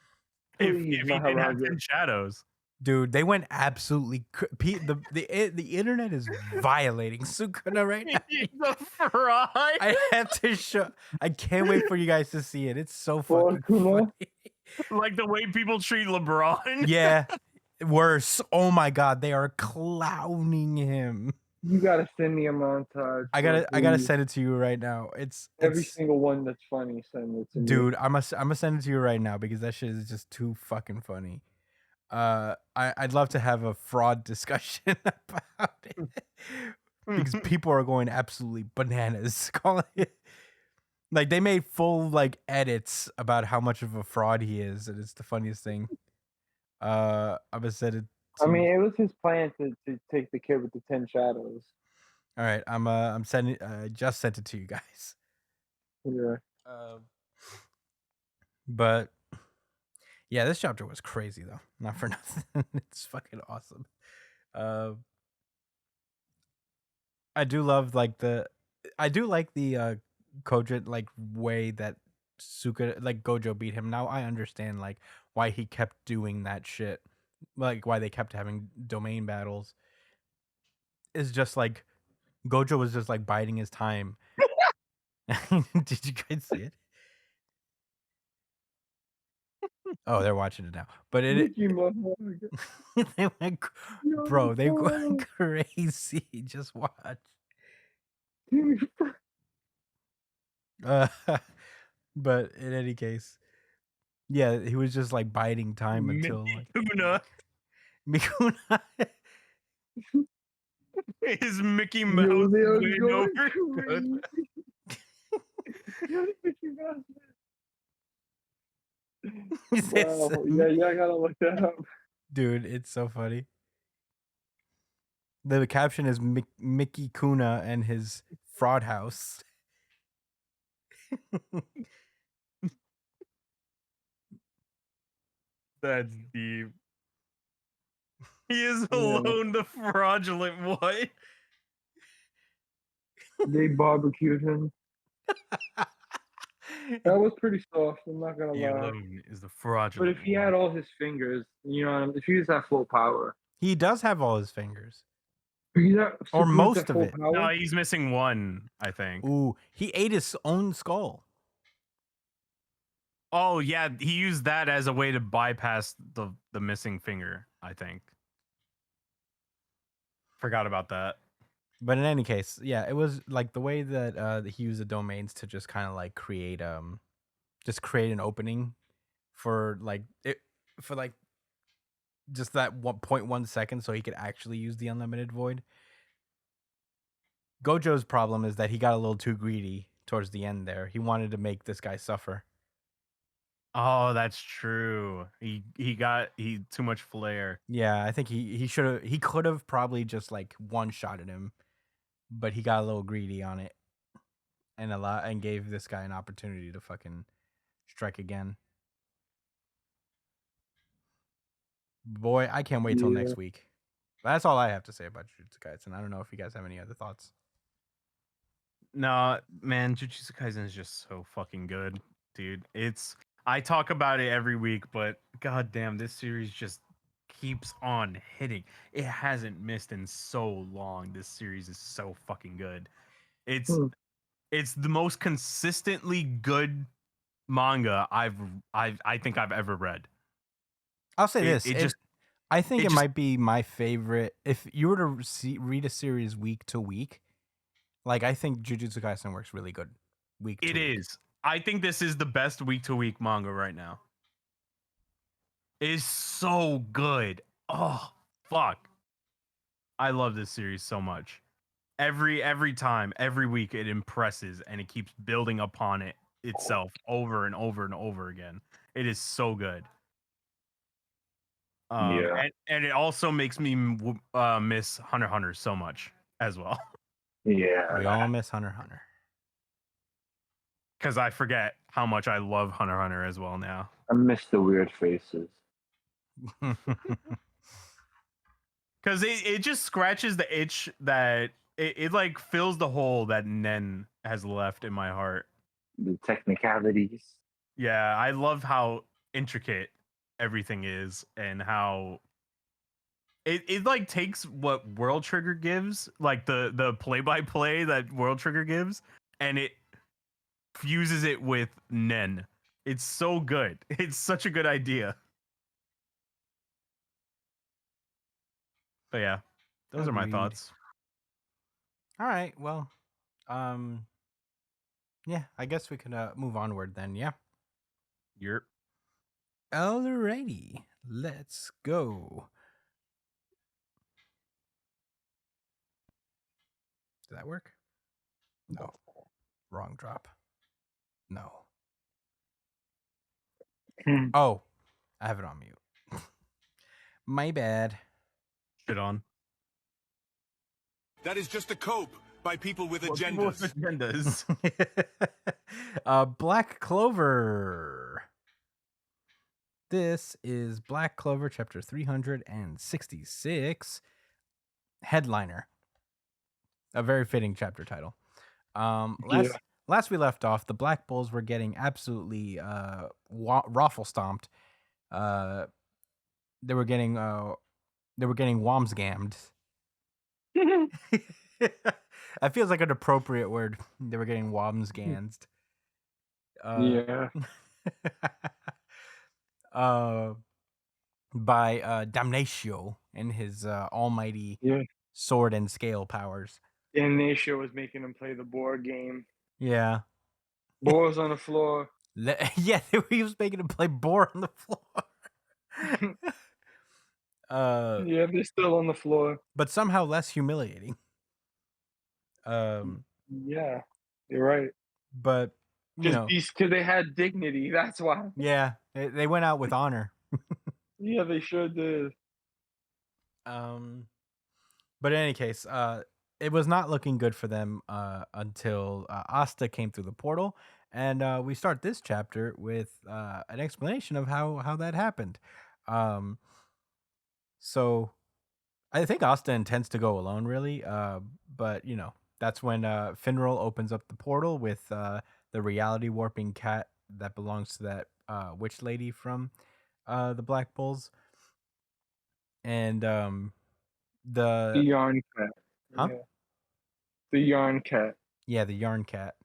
If Please, he didn't have Maharaga. 10 shadows. Dude, they went absolutely the internet is violating Sukuna right now. He's a fraud. I have to show. I can't wait for you guys to see it. It's so For fucking Kuma? funny. Like the way people treat LeBron. Yeah, worse. Oh my god, they are clowning him. You gotta send me a montage. I bro, gotta please. send it to you right now. It's Every it's single one that's funny. Send it to me. dude. I'm gonna send it to you right now because that shit is just too fucking funny. I'd love to have a fraud discussion about it because people are going absolutely bananas calling it. Like they made full like edits about how much of a fraud he is, and it's the funniest thing. I'm gonna send it. I mean, it was his plan to take the kid with the 10 shadows. all right. I'm sending. Just sent it to you guys. Yeah. But yeah, this chapter was crazy though. Not for nothing. It's fucking awesome. I do love like the Kojin like way that Gojo beat him. Now I understand like why he kept doing that shit. Like why they kept having domain battles. It's just like Gojo was just like biding his time. Did you guys see it? Oh, they're watching it now. But Mickey Maharaga. they went, bro, they went crazy. Just watch. But in any case, yeah, he was just like biding time until like Mikuna Mikuna. is Mickey Yo, Mouse they are way going over good. crazy. Yo, Mickey Mouse. Wow. Yeah, I gotta look that up. Dude, it's so funny. The caption is Mickey Kuna and his fraud house. That's deep. He is alone, the fraudulent one. They barbecued him. That was pretty soft. I'm not gonna He lie. alone is the But fraudulent. if he had all his fingers, you know, if he was at full power, He does have all his fingers. he's at, Or if he was most at of full it. Power, No, he's missing one, I think. Ooh, he ate his own skull. Oh yeah, he used that as a way to bypass the missing finger, I think. Forgot about that. But in any case, yeah, it was like the way that he used the domains to just kind of like create just create an opening for like just that 1.1 seconds so he could actually use the unlimited void. Gojo's problem is that he got a little too greedy towards the end there. He wanted to make this guy suffer. Oh, that's true. He too much flair. Yeah, I think he could have probably just like one-shotted him, but he got a little greedy on it and gave this guy an opportunity to fucking strike again. Boy, I can't wait till next week. That's all I have to say about Jujutsu Kaisen. I don't know if you guys have any other thoughts. No, man, Jujutsu Kaisen is just so fucking good, dude. I talk about it every week, but goddamn, this series just keeps on hitting. It hasn't missed in so long. This series is so fucking good. It's the most consistently good manga I think I've ever read. I'll say this. I think it it just- might be my favorite. If you were to read a series week to week, like I think Jujutsu Kaisen works really good week to It week. is. I think this is the best week to week manga right now. It is so good. Oh, fuck. I love this series so much. Every time, every week it impresses and it keeps building upon it itself over and over and over again. It is so good. Yeah. And it also makes me miss Hunter x Hunter so much as well. Yeah. We all miss Hunter x Hunter. Because I forget how much I love Hunter x Hunter as well now. I miss the weird faces. Because it just scratches the itch that it like fills the hole that Nen has left in my heart. The technicalities. Yeah, I love how intricate everything is and how it like takes what World Trigger gives, like the play-by-play that World Trigger gives, and it fuses it with Nen. It's so good. It's such a good idea. But yeah, those are my Agreed. thoughts. All right. Well, yeah, I guess we can move onward then. Yeah. You're Alrighty, let's go. Did that work? No. Wrong drop. No. Oh, I have it on mute. My bad. shit on. That is just a cope by people with Well, people with agendas. agendas. Black Clover. This is Black Clover, chapter 366. Headliner. A very fitting chapter title. Last we left off, the Black Bulls were getting absolutely raffle stomped. They were getting womsgammed. That feels like an appropriate word. They were getting womsgansed. Yeah. By Damnatio and his almighty Yeah. sword and scale powers. Damnatio was making him play the board game. Yeah. Boar's on the floor. Yeah, he was making him play boar on the floor. Yeah, they're still on the floor. But somehow less humiliating. Yeah, you're right. But you know, Because they had dignity. That's why. yeah, they went out with honor. Yeah, they sure did. But in any case, it was not looking good for them until Asta came through the portal, and we start this chapter with an explanation of how that happened. So I think Asta intends to go alone, really. But you know, that's when Finral opens up the portal with the reality warping cat that belongs to that witch lady from the Black Bulls, and The yarn cat. Huh? Yeah. The yarn cat. Yeah, the yarn cat.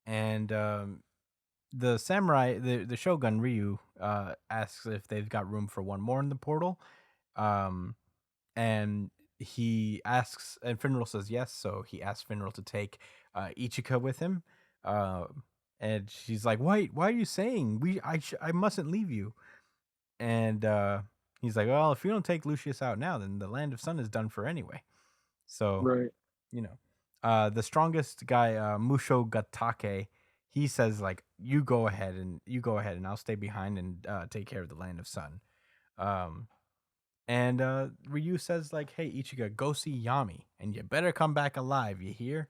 And the samurai, the shogun Ryu, asks if they've got room for one more in the portal. And he asks, and Finral says yes, so he asks Finral to take Ichika with him. And she's like, why are you saying I mustn't leave you? And he's like, well, if you don't take Lucius out now, then the Land of Sun is done for anyway. So Right. you know, the strongest guy, Musho Gatake, he says like, you go ahead and I'll stay behind and take care of the Land of Sun. And Ryu says like, hey Ichigo, go see Yami, and you better come back alive, you hear?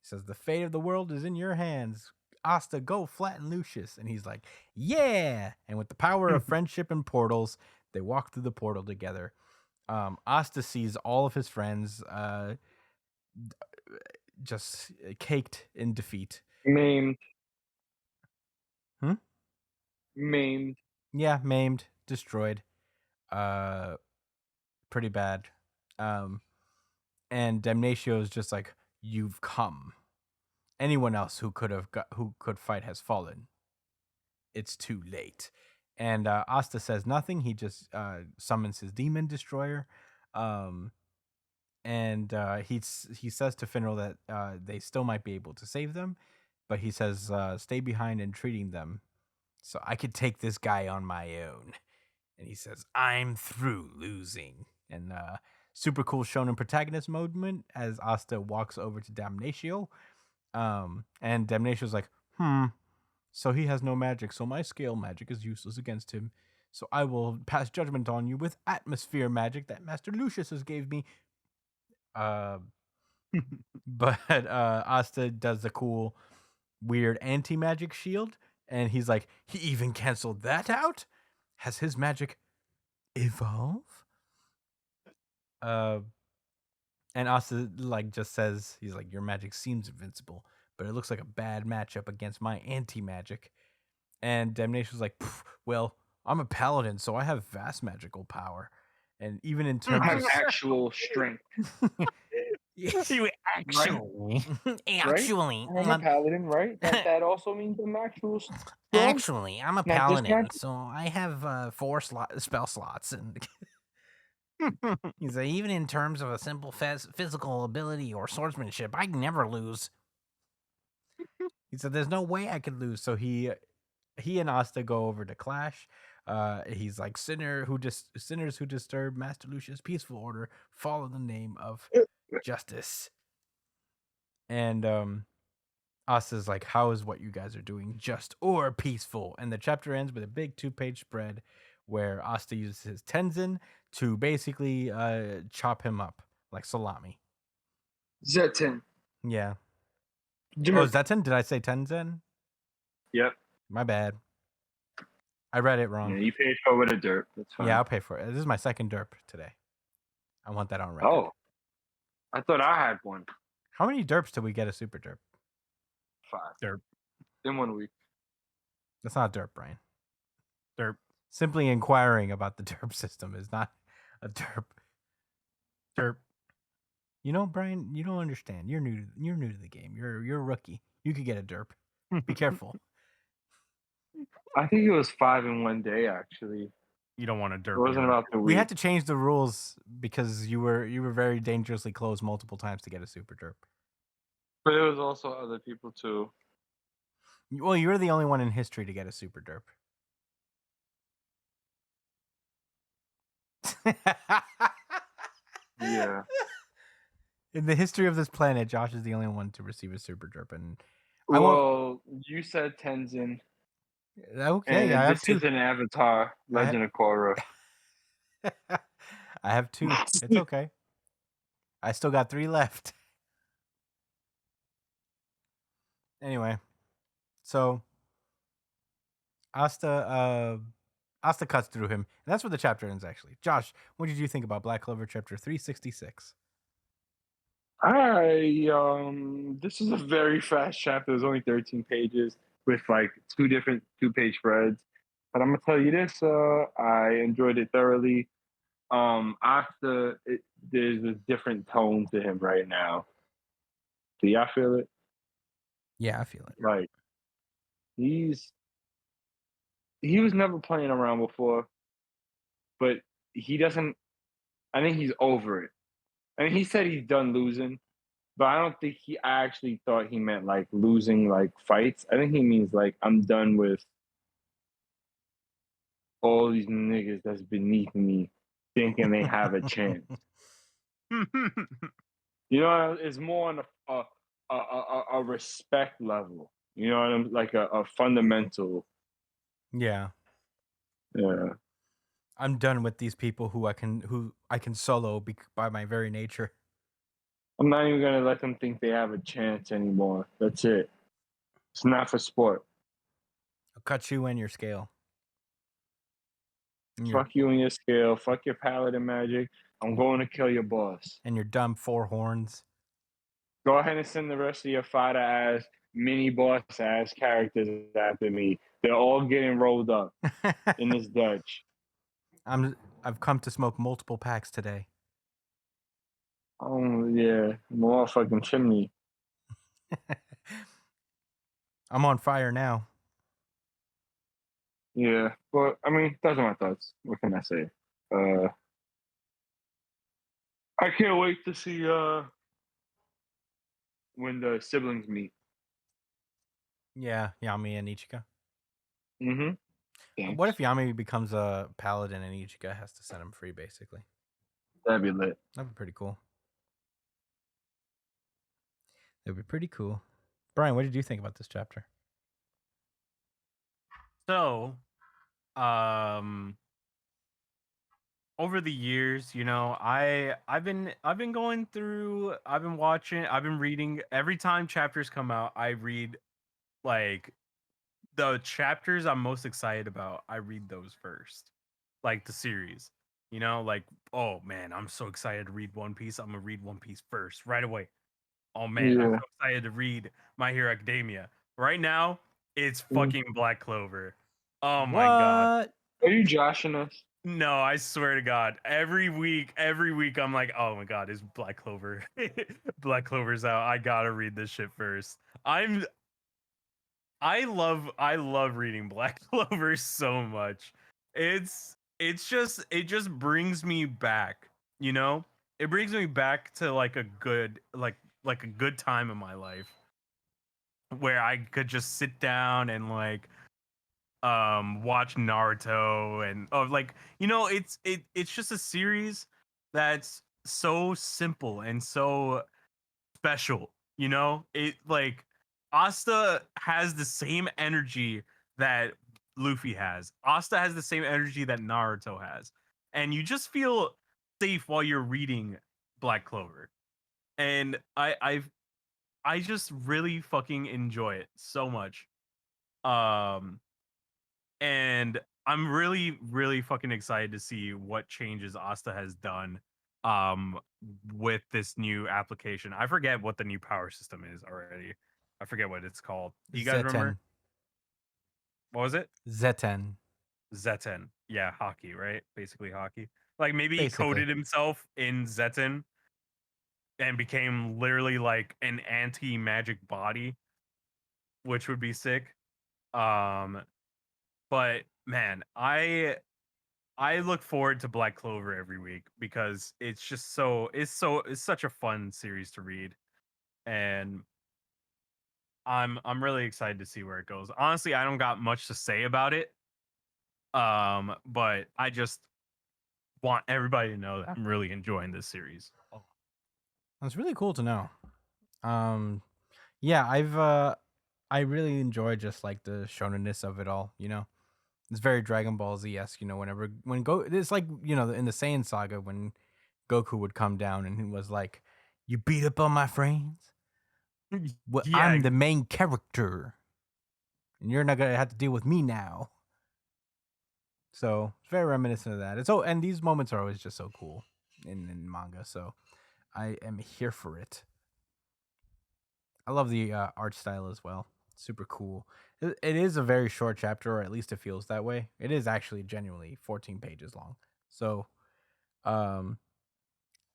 He says the fate of the world is in your hands. Asta, go flatten Lucius. And he's like, yeah. And with the power of friendship and portals, they walk through the portal together. Asta sees all of his friends just caked in defeat. Maimed. Hmm? Maimed. Yeah, maimed, destroyed. Pretty bad. And Damnatio is just like, you've come. Anyone else who could fight has fallen. It's too late. And Asta says nothing. He just summons his demon destroyer. And he says to Finral that they still might be able to save them, but he says stay behind and treating them, so I could take this guy on my own. And he says, I'm through losing. And super cool shonen protagonist moment as Asta walks over to Damnatio. And Damnatio's like, so he has no magic, so my scale magic is useless against him. So I will pass judgment on you with atmosphere magic that Master Lucius has gave me. But Asta does the cool, weird anti-magic shield, and he's like, he even canceled that out? Has his magic evolve? And Asta like just says, he's like, your magic seems invincible, but it looks like a bad matchup against my anti-magic. And Damnation's like, well, I'm a paladin, so I have vast magical power. And even in I terms have of actual strength. You actually. actually, I'm a paladin, right? That also means I'm actual strong. actually, I'm a Not just paladin, magic. so I have 4 spell slots, and he's like, even in terms of a simple physical ability or swordsmanship, I never lose. He said, "There's no way I could lose." So he and Asta go over to clash. He's like, sinners who disturb Master Lucia's peaceful order follow the name of justice. And Asta's like, how is what you guys are doing just or peaceful? And the chapter ends with a big 2-page spread where Asta uses his Tenzin to basically chop him up like salami. Zetten. Yeah. Jimmy- Oh, is that 10? Did I say Tenzin? Yep. My bad. I read it wrong. Yeah, you paid for with a dirt. That's fine. Yeah, I'll pay for it. This is my second derp today. I want that on record. Oh, I thought I had one. How many derps till we get a super derp? 5 Derp. in 1 week. That's not a derp, Brian. Derp. Simply inquiring about the derp system is not a derp. Derp. You know, Brian, you don't understand. You're new to the game. You're a rookie. You could get a derp. Be careful. I think it was 5 in 1 day actually. You don't want to derp. It wasn't either. about the week. We had to change the rules because you were very dangerously close multiple times to get a super derp. But it was also other people too. Well, you're the only one in history to get a super derp. Yeah. In the history of this planet, Josh is the only one to receive a super derp, and I Well, you said Tenzin. okay, And I have this 2. is an Avatar, Legend of Korra. I have 2. It's okay. I still got 3 left. Anyway, so Asta cuts through him, and that's where the chapter ends. Actually, Josh, what did you think about Black Clover chapter 366? This is a very fast chapter. There's only 13 pages with like 2 different 2-page spreads. But I'm gonna tell you this, I enjoyed it thoroughly. There's a different tone to him right now. Do y'all feel it? Yeah, I feel it. Like he was never playing around before, but he doesn't. I think he's over it. I mean, he said he's done losing, but I don't think he actually thought he meant like losing like fights. I think he means like I'm done with all these niggas that's beneath me thinking they have a chance. You know, it's more on a respect level. You know what I'm like a fundamental. Yeah, Yeah. I'm done with these people who I can solo by my very nature. I'm not even gonna let them think they have a chance anymore. That's it. It's not for sport. I'll cut you and your scale. And your, Fuck you and your scale. Fuck your paladin magic. I'm going to kill your boss. and your dumb 4 horns. Go ahead and send the rest of your fighter ass, mini boss ass characters after me. They're all getting rolled up in this Dutch. I've come to smoke multiple packs today. Oh yeah, motherfucking chimney. I'm on fire now. Yeah, but I mean, those are my thoughts. What can I say? I can't wait to see when the siblings meet. Yeah, Yami and Ichika. Mm-hmm. What if Yami becomes a paladin and Ichika has to set him free, basically? That'd be lit. That'd be pretty cool. That'd be pretty cool. Brian, what did you think about this chapter? So, over the years, you know, I've been going through, I've been watching, I've been reading. Every time chapters come out, I read like the chapters I'm most excited about. I read those first, like the series. You know, like, oh man, I'm so excited to read One Piece. I'm gonna read One Piece first right away. Oh man, I'm Yeah. so excited to read My Hero Academia. Right now, it's fucking Black Clover. Oh my god. What? Are you joshing us? No, I swear to God. Every week I'm like, oh my god, is Black Clover. Black Clover's out. I gotta read this shit first. I love reading Black Clover so much. It just brings me back, you know? It brings me back to like a good like a good time in my life where I could just sit down and like watch Naruto and like, you know, it's just a series that's so simple and so special, you know? It like Asta has the same energy that Luffy has. Asta has the same energy that Naruto has. And you just feel safe while you're reading Black Clover. And I just really fucking enjoy it so much. Um and I'm really fucking excited to see what changes Asta has done um with this new application. I forget what the new power system is already. I forget what it's called. Do you guys remember? What was it? Zeten. Zetten. Yeah, hockey, right? Basically hockey. Like maybe he Basically. coded himself in Zetten and became literally like an anti-magic body, which would be sick. Um but man, I look forward to Black Clover every week because it's just it's such a fun series to read, and I'm really excited to see where it goes. Honestly, I don't got much to say about it. But I just want everybody to know that I'm really enjoying this series. That's really cool to know. Yeah, I really enjoy just like the shonenness of it all, you know. It's very Dragon Ball Z-esque, you know, it's like, you know, in the Saiyan saga when Goku would come down and he was like, "You beat up on my friends? Well, Yeah, I'm the main character. And you're not gonna have to deal with me now." So it's very reminiscent of that. And these moments are always just so cool in manga, so I am here for it. I love the art style as well. Super cool. It is a very short chapter, or at least it feels that way. It is actually genuinely 14 pages long. So, um,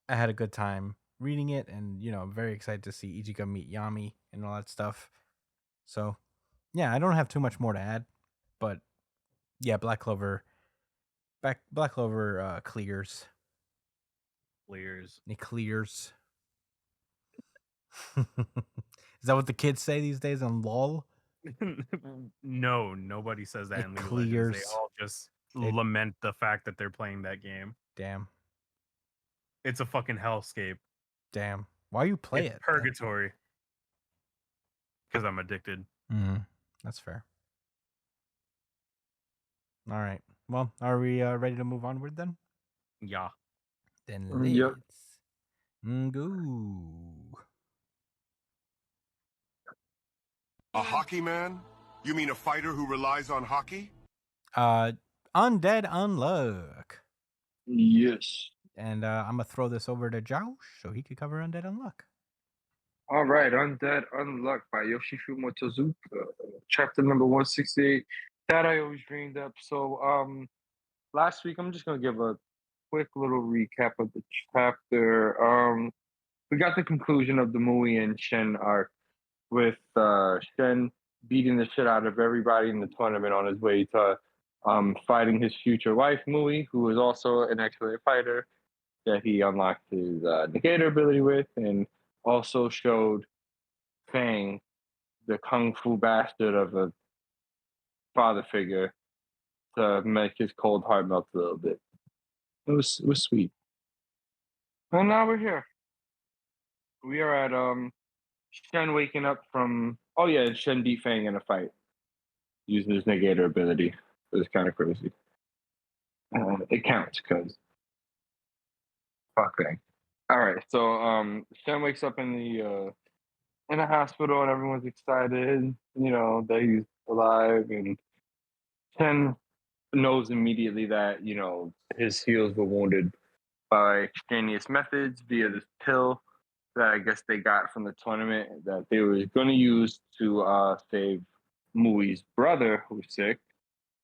I had a good time reading it, and you know, I'm very excited to see Ichigo meet Yami and all that stuff. So, yeah, I don't have too much more to add, but yeah, Black Clover clears. Clears. It clears. Is that what the kids say these days on LOL? No, nobody says that It in League of Legends. They clears. all just It- lament the fact that they're playing that game. Damn. It's a fucking hellscape. Damn. Why you play It's it? purgatory. Because I'm addicted. That's fair. All right. Well, are we ready to move onward then? Yeah. Then Yep. let's go. A hockey man? You mean a fighter who relies on hockey? Undead Unluck. Yes. And I'm gonna throw this over to Josh so he could cover Undead Unluck. All right, Undead Unluck by Yoshifu Motozuka, chapter number 168. That I always dreamed up. So, last week I'm just gonna give a quick little recap of the chapter. We got the conclusion of the Mui and Shen arc with Shen beating the shit out of everybody in the tournament on his way to fighting his future wife Mui, who is also an excellent fighter that he unlocked his negator ability with, and also showed Fang, the kung fu bastard of a father figure, to make his cold heart melt a little bit. It was sweet. And now we're here. We are at Shen waking up from Shen beat Fang in a fight using his negator ability. It was kind of crazy. It counts because Fuck thing. All right, so Shen wakes up in the hospital and everyone's excited, that he's alive, and Shen knows immediately that his heels were wounded by extraneous methods via this pill that I guess they got from the tournament that they were going to use to save Mui's brother who's sick.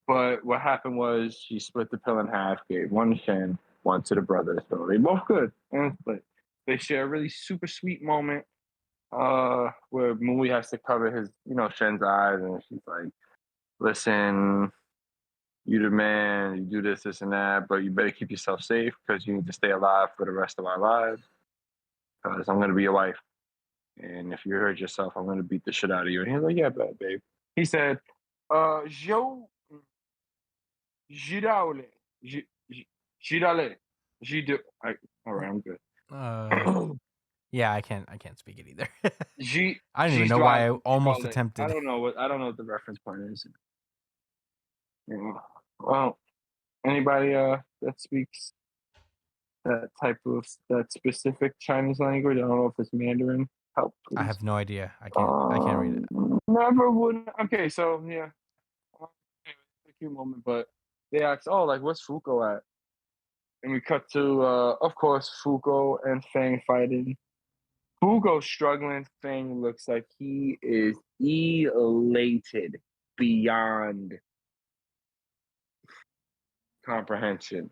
But what happened was she split the pill in half, gave one to Shen, one to the brother. So they both good. And split. They share a really super sweet moment where Mui has to cover his, Shen's eyes, and she's like, listen, you the man, you do this, and that, but you better keep yourself safe because you need to stay alive for the rest of our lives. Because I'm going to be your wife. And if you hurt yourself, I'm going to beat the shit out of you. And he's like, yeah, babe. He said, Jo Girale. Girale. All right, I'm good. Yeah, I can't speak it either. G. I don't even know why I almost attempted. I don't know what the reference point is. Yeah. Well, anybody that speaks that specific Chinese language, I don't know if it's Mandarin. Help, please. I have no idea. I can't read it. Never would. Okay, so yeah, a cute moment, but they asked, "Oh, like what's Fuko at?" And we cut to, of course, Fuko and Fang fighting. Fuko struggling. Fang looks like he is elated beyond comprehension.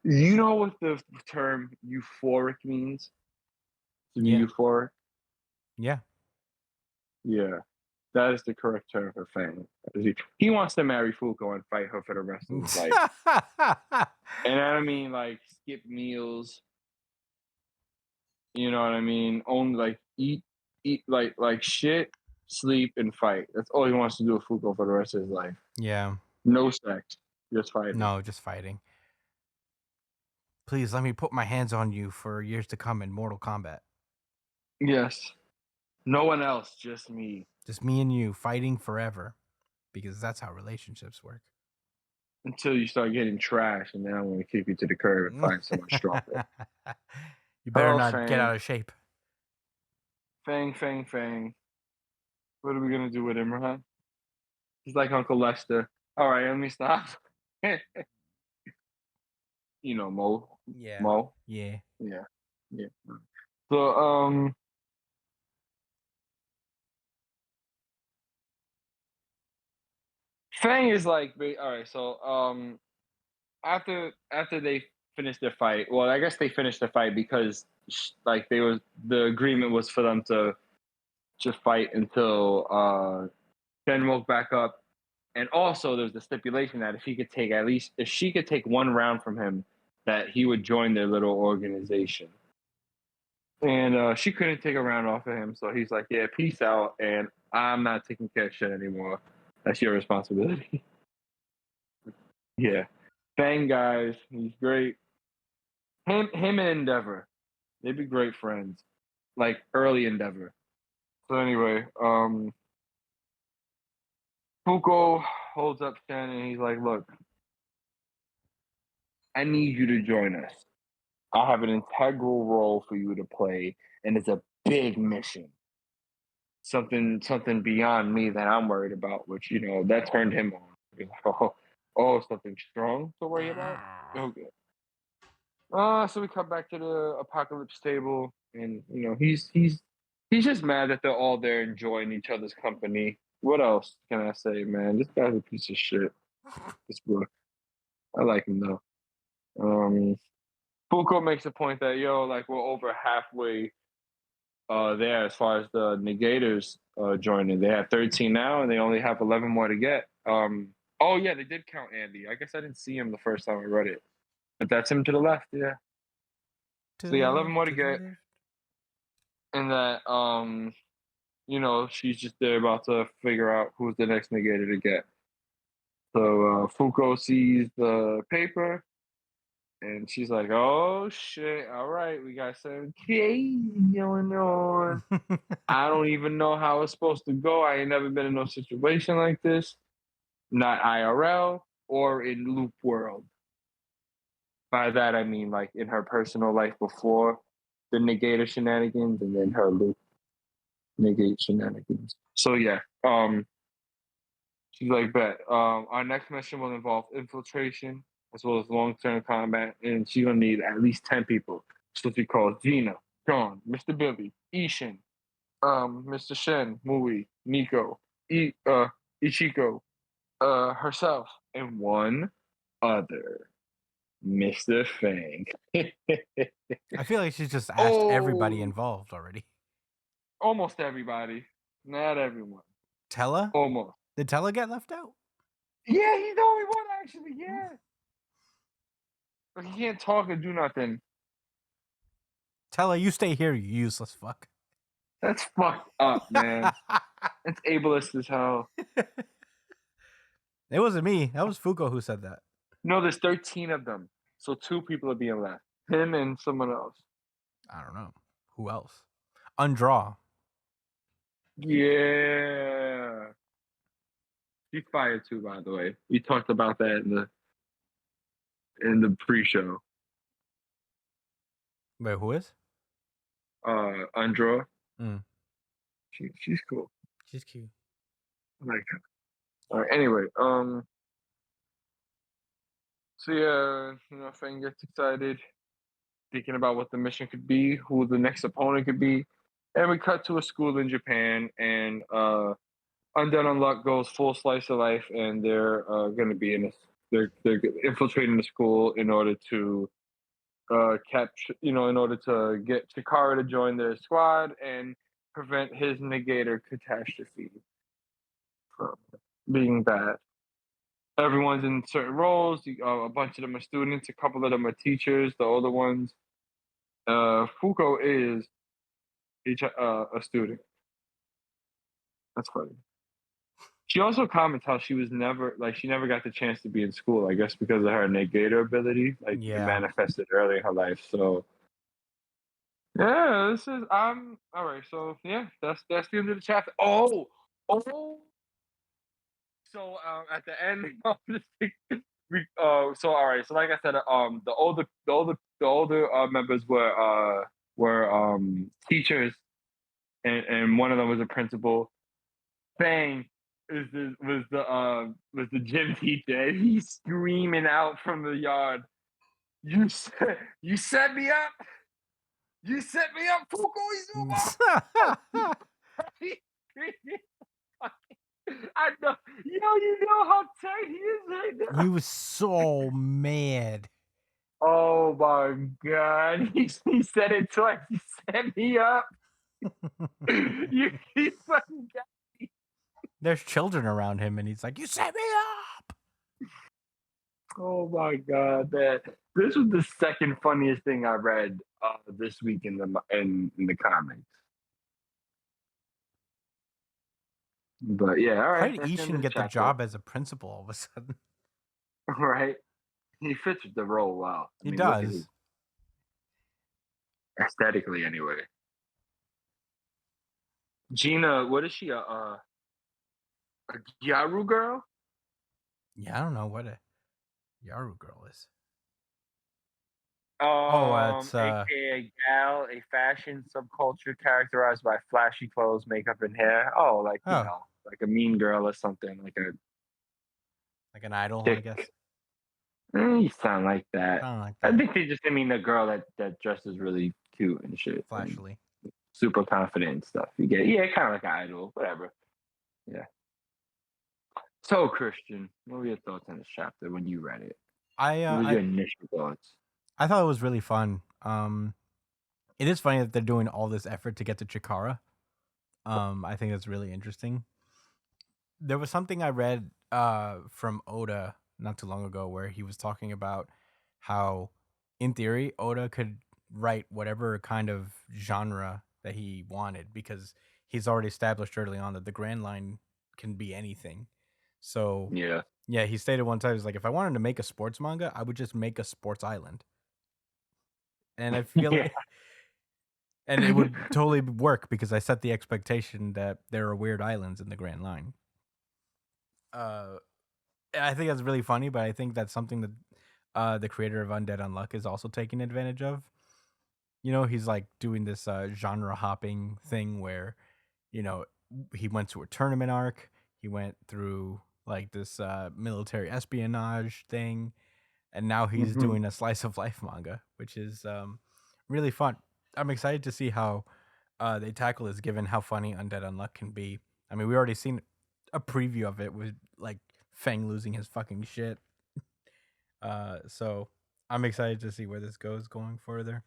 You know what the term euphoric means? To be euphoric? Yeah. Yeah. That is the correct term for Fang. He wants to marry Fuko and fight her for the rest of his life. And I mean, like, skip meals. You know what I mean? Only, like, eat like shit, sleep, and fight. That's all he wants to do with Fuko for the rest of his life. Yeah. No sex. Just fighting. No, just fighting. Please let me put my hands on you for years to come in Mortal Kombat. Yes. No one else, just me. Just me and you fighting forever. Because that's how relationships work. Until you start getting trash, and then I'm going to kick you to the curb and find someone stronger. You better not Fang. get out of shape. Fang. What are we going to do with him, huh? He's like Uncle Lester. All right, let me stop. Mo. Yeah. Mo. Yeah. Yeah. So, Fang is like, all right. So, after they finished their fight, well, I guess they finished the fight because the agreement was for them to just fight until Shen woke back up, and also there's the stipulation that if she could take one round from him, that he would join their little organization. And she couldn't take a round off of him, so he's like, yeah, peace out, and I'm not taking care of shit anymore. That's your responsibility. Yeah. Fang, guys, he's great. Him and Endeavor, they'd be great friends. Like early Endeavor. So anyway, Fuko holds up Shen and he's like, look, I need you to join us. I have an integral role for you to play, and it's a big mission. Something beyond me that I'm worried about, which, that turned him on. Oh, something strong to worry about? Okay. So we come back to the Apocalypse table, and, he's just mad that they're all there enjoying each other's company. What else can I say, man? This guy's a piece of shit. This book. I like him, though. Fuko makes a point that, we're over halfway there as far as the Negators joining. They have 13 now, and they only have 11 more to get. Oh, yeah, they did count Andy. I guess I didn't see him the first time I read it. But that's him to the left, yeah. So, yeah, 11 more to get. And that, she's just there about to figure out who's the next Negator to get. So Fuko sees the paper, and she's like, oh, shit, all right, we got some crazy going on. I don't even know how it's supposed to go. I ain't never been in no situation like this. Not IRL or in Loop World. By that I mean like in her personal life before the Negator shenanigans, and then her Luke negate shenanigans. So yeah, she's like, bet. Our next mission will involve infiltration as well as long-term combat, and she's gonna need at least 10 people. So she calls Gina, John, Mr. Billy, Ishin, Mr. Shen, Mui, Nico, Ichiko, herself, and one other, Mr. Fang. I feel like she's just asked everybody Oh. involved already. Almost everybody, not everyone. Tella? Almost. Did Tella get left out? Yeah, he's the only one actually. Yeah, but he can't talk or do nothing. Tella, you stay here, you useless fuck. That's fucked up, man. It's ableist as hell. It wasn't me. That was Fuko who said that. No, there's 13 of them, so 2 people are being left. Him and someone else. I don't know. Who else? Undraw. Yeah. He's fired too, by the way. We talked about that in the pre-show. Wait, who is? Andra. Mm. She's cool. She's cute. I like her. All right. Anyway, so yeah, Fang gets excited, thinking about what the mission could be, who the next opponent could be, and we cut to a school in Japan, and Undead Unluck goes full slice of life, and they're going to be they're infiltrating the school in order to capture, in order to get Chikara to join their squad and prevent his Negator catastrophe from being bad. Everyone's in certain roles. A bunch of them are students. A couple of them are teachers. The older ones. Fuko is a student. That's funny. She also comments how she never got the chance to be in school. I guess because of her Negator ability, it manifested early in her life. So yeah, all right. So yeah, that's the end of the chapter. Oh. So at the end of the so all right. So like I said, the older members were teachers, and one of them was a principal. Fang was the gym teacher. And he's screaming out from the yard. You set me up. You set me up, Fuko Izumo. I know. You know how tight he is right now. He was so mad. Oh my god. He said it twice. You set me up. you fucking got me. There's children around him, and he's like, "You set me up." Oh my god, man. This was the second funniest thing I read this week in the comics. But yeah, all right. How did Ishin get the job as a principal all of a sudden? Right? He fits the role well. He does. Aesthetically, anyway. Gina, what is she? A Gyaru girl? Yeah, I don't know what a Gyaru girl is. It's AKA a gal, a fashion subculture characterized by flashy clothes, makeup, and hair. Like a mean girl or something, like an idol, dick. I guess. You sound like that. Like that. I think they just mean a girl that dresses really cute and shit, flashily, and super confident and stuff. You get kind of like an idol, whatever. Yeah. So Christian, what were your thoughts on this chapter when you read it? What were your initial thoughts? I thought it was really fun. It is funny that they're doing all this effort to get to Chikara. I think that's really interesting. There was something I read from Oda not too long ago where he was talking about how, in theory, Oda could write whatever kind of genre that he wanted because he's already established early on that the Grand Line can be anything. So yeah, he stated one time, he was like, if I wanted to make a sports manga, I would just make a sports island. And I feel like, and it would totally work because I set the expectation that there are weird islands in the Grand Line. I think that's really funny, but I think that's something that the creator of Undead Unluck is also taking advantage of. You know, he's like doing this genre hopping thing where, you know, he went to a tournament arc. He went through like this military espionage thing, and now he's Mhm. doing a slice of life manga, which is really fun. I'm excited to see how they tackle this, given how funny Undead Unluck can be. I mean, we already seen a preview of it with like Fang losing his fucking shit. So I'm excited to see where this goes going further.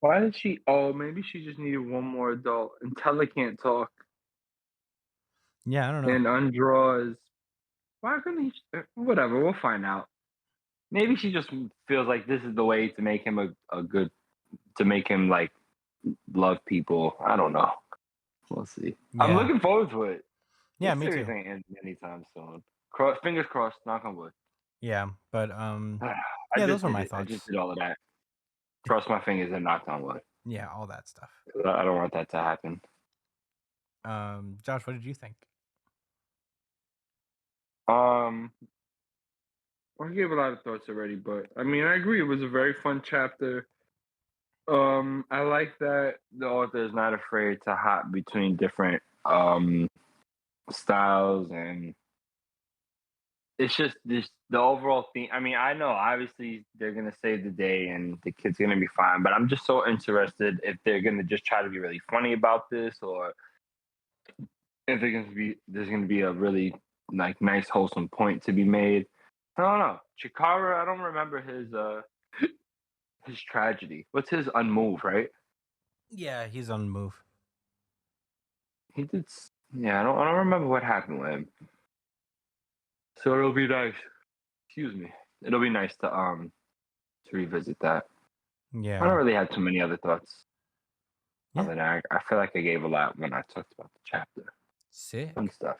Why did she? Oh, maybe she just needed one more adult. And Tella can't talk. Yeah, I don't know. And Undraw is. Why couldn't he? Whatever, we'll find out. Maybe she just feels like this is the way to make him a good, to make him like love people. I don't know. We'll see. I'm Yeah. looking forward to it. Yeah, This me series too. ain't ending anytime soon. Fingers crossed. Knock on wood. Yeah, but I yeah, just those were did my it. I just thoughts. did all of that. Crossed my fingers and knocked on wood. Yeah, all that stuff. I don't want that to happen. Josh, what did you think? I gave a lot of thoughts already, but I mean, I agree. It was a very fun chapter. I like that the author is not afraid to hop between different styles, and it's just this the overall theme. I mean, I know obviously they're gonna save the day and the kid's gonna be fine, but I'm just so interested if they're gonna just try to be really funny about this, or if there's gonna be a really like nice wholesome point to be made. I don't know. Chikara, I don't remember his tragedy. What's his unmove, right? Yeah, he's on the move. He did. Yeah, I don't remember what happened with him. So it'll be nice. Excuse me. It'll be nice to revisit that. Yeah. I don't really have too many other thoughts. Yeah. Other than I feel like I gave a lot when I talked about the chapter. Sick. Fun stuff.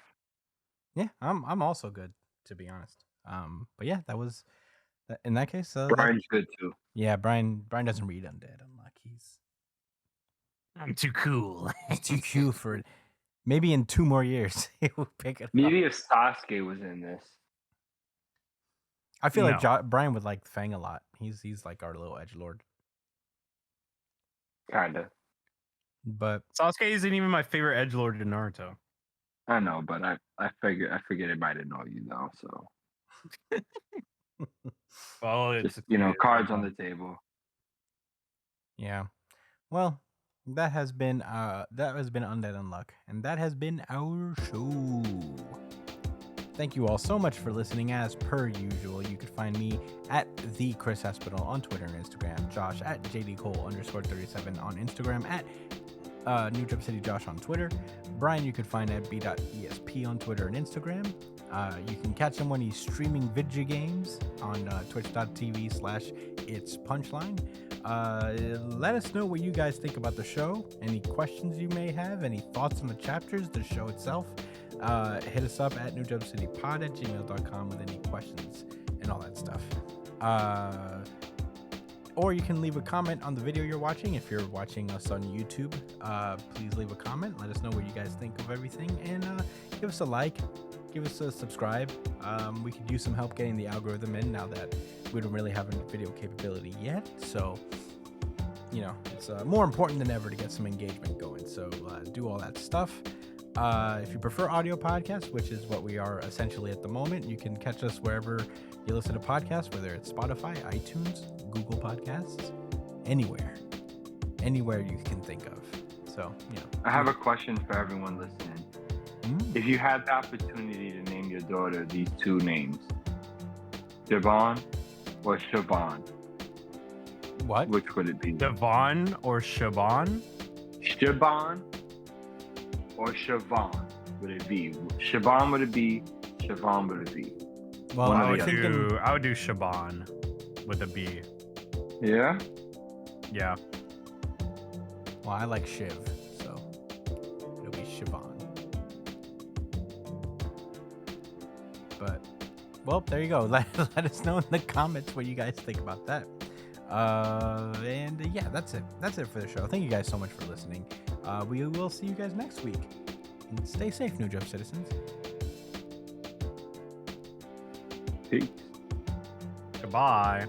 Yeah, I'm also good, to be honest. But yeah, that was in that case. Brian's good too. Yeah, Brian doesn't read Undead Unluck. I'm too cool. He's too cute for it. Maybe in 2 more years he will pick it up. Maybe if Sasuke was in this. I feel like No. Brian would like Fang a lot. He's like our little edgelord. Kinda. But Sasuke isn't even my favorite edgelord in Naruto. I know, but I figured it might annoy you though, so Well, it's just cards on the table. yeah. Well, that has been Undead Unluck, and that has been our show. Thank you all so much for listening. As per usual, you can find me at the Chris Espinal on Twitter and Instagram, Josh at JDCole_37 on Instagram, at New Jump City Josh on Twitter. Brian, you can find at b.esp on Twitter and Instagram. You can catch him when he's streaming video games on twitch.tv/itspunchline. Let us know what you guys think about the show. Any questions you may have, any thoughts on the chapters, the show itself. Hit us up at newjumpcitypod@gmail.com with any questions and all that stuff. Or you can leave a comment on the video you're watching. If you're watching us on YouTube, please leave a comment. Let us know what you guys think of everything, and give us a like, give us a subscribe. We could use some help getting the algorithm in now that we don't really have a video capability yet. So, it's more important than ever to get some engagement going. So do all that stuff. If you prefer audio podcasts, which is what we are essentially at the moment, you can catch us wherever you listen to podcasts, whether it's Spotify, iTunes, Google Podcasts, anywhere you can think of. So, I have a question for everyone listening. If you had the opportunity to name your daughter these 2 names, Devon or Siobhan, What? which would it be? Devon or Shaban? Siobhan or Siobhan would it be? Siobhan would it be? Siobhan would it be? Well, One I of was the other. thinking, I would do Shaban with a B. Yeah? Yeah. well, I like Shiv, so it'll be Siobhan. But, well, there you go. Let us know in the comments what you guys think about that. And yeah, that's it. That's it for the show. Thank you guys so much for listening. We will see you guys next week. And stay safe, New Jump citizens. Peace. Shaban. Bye.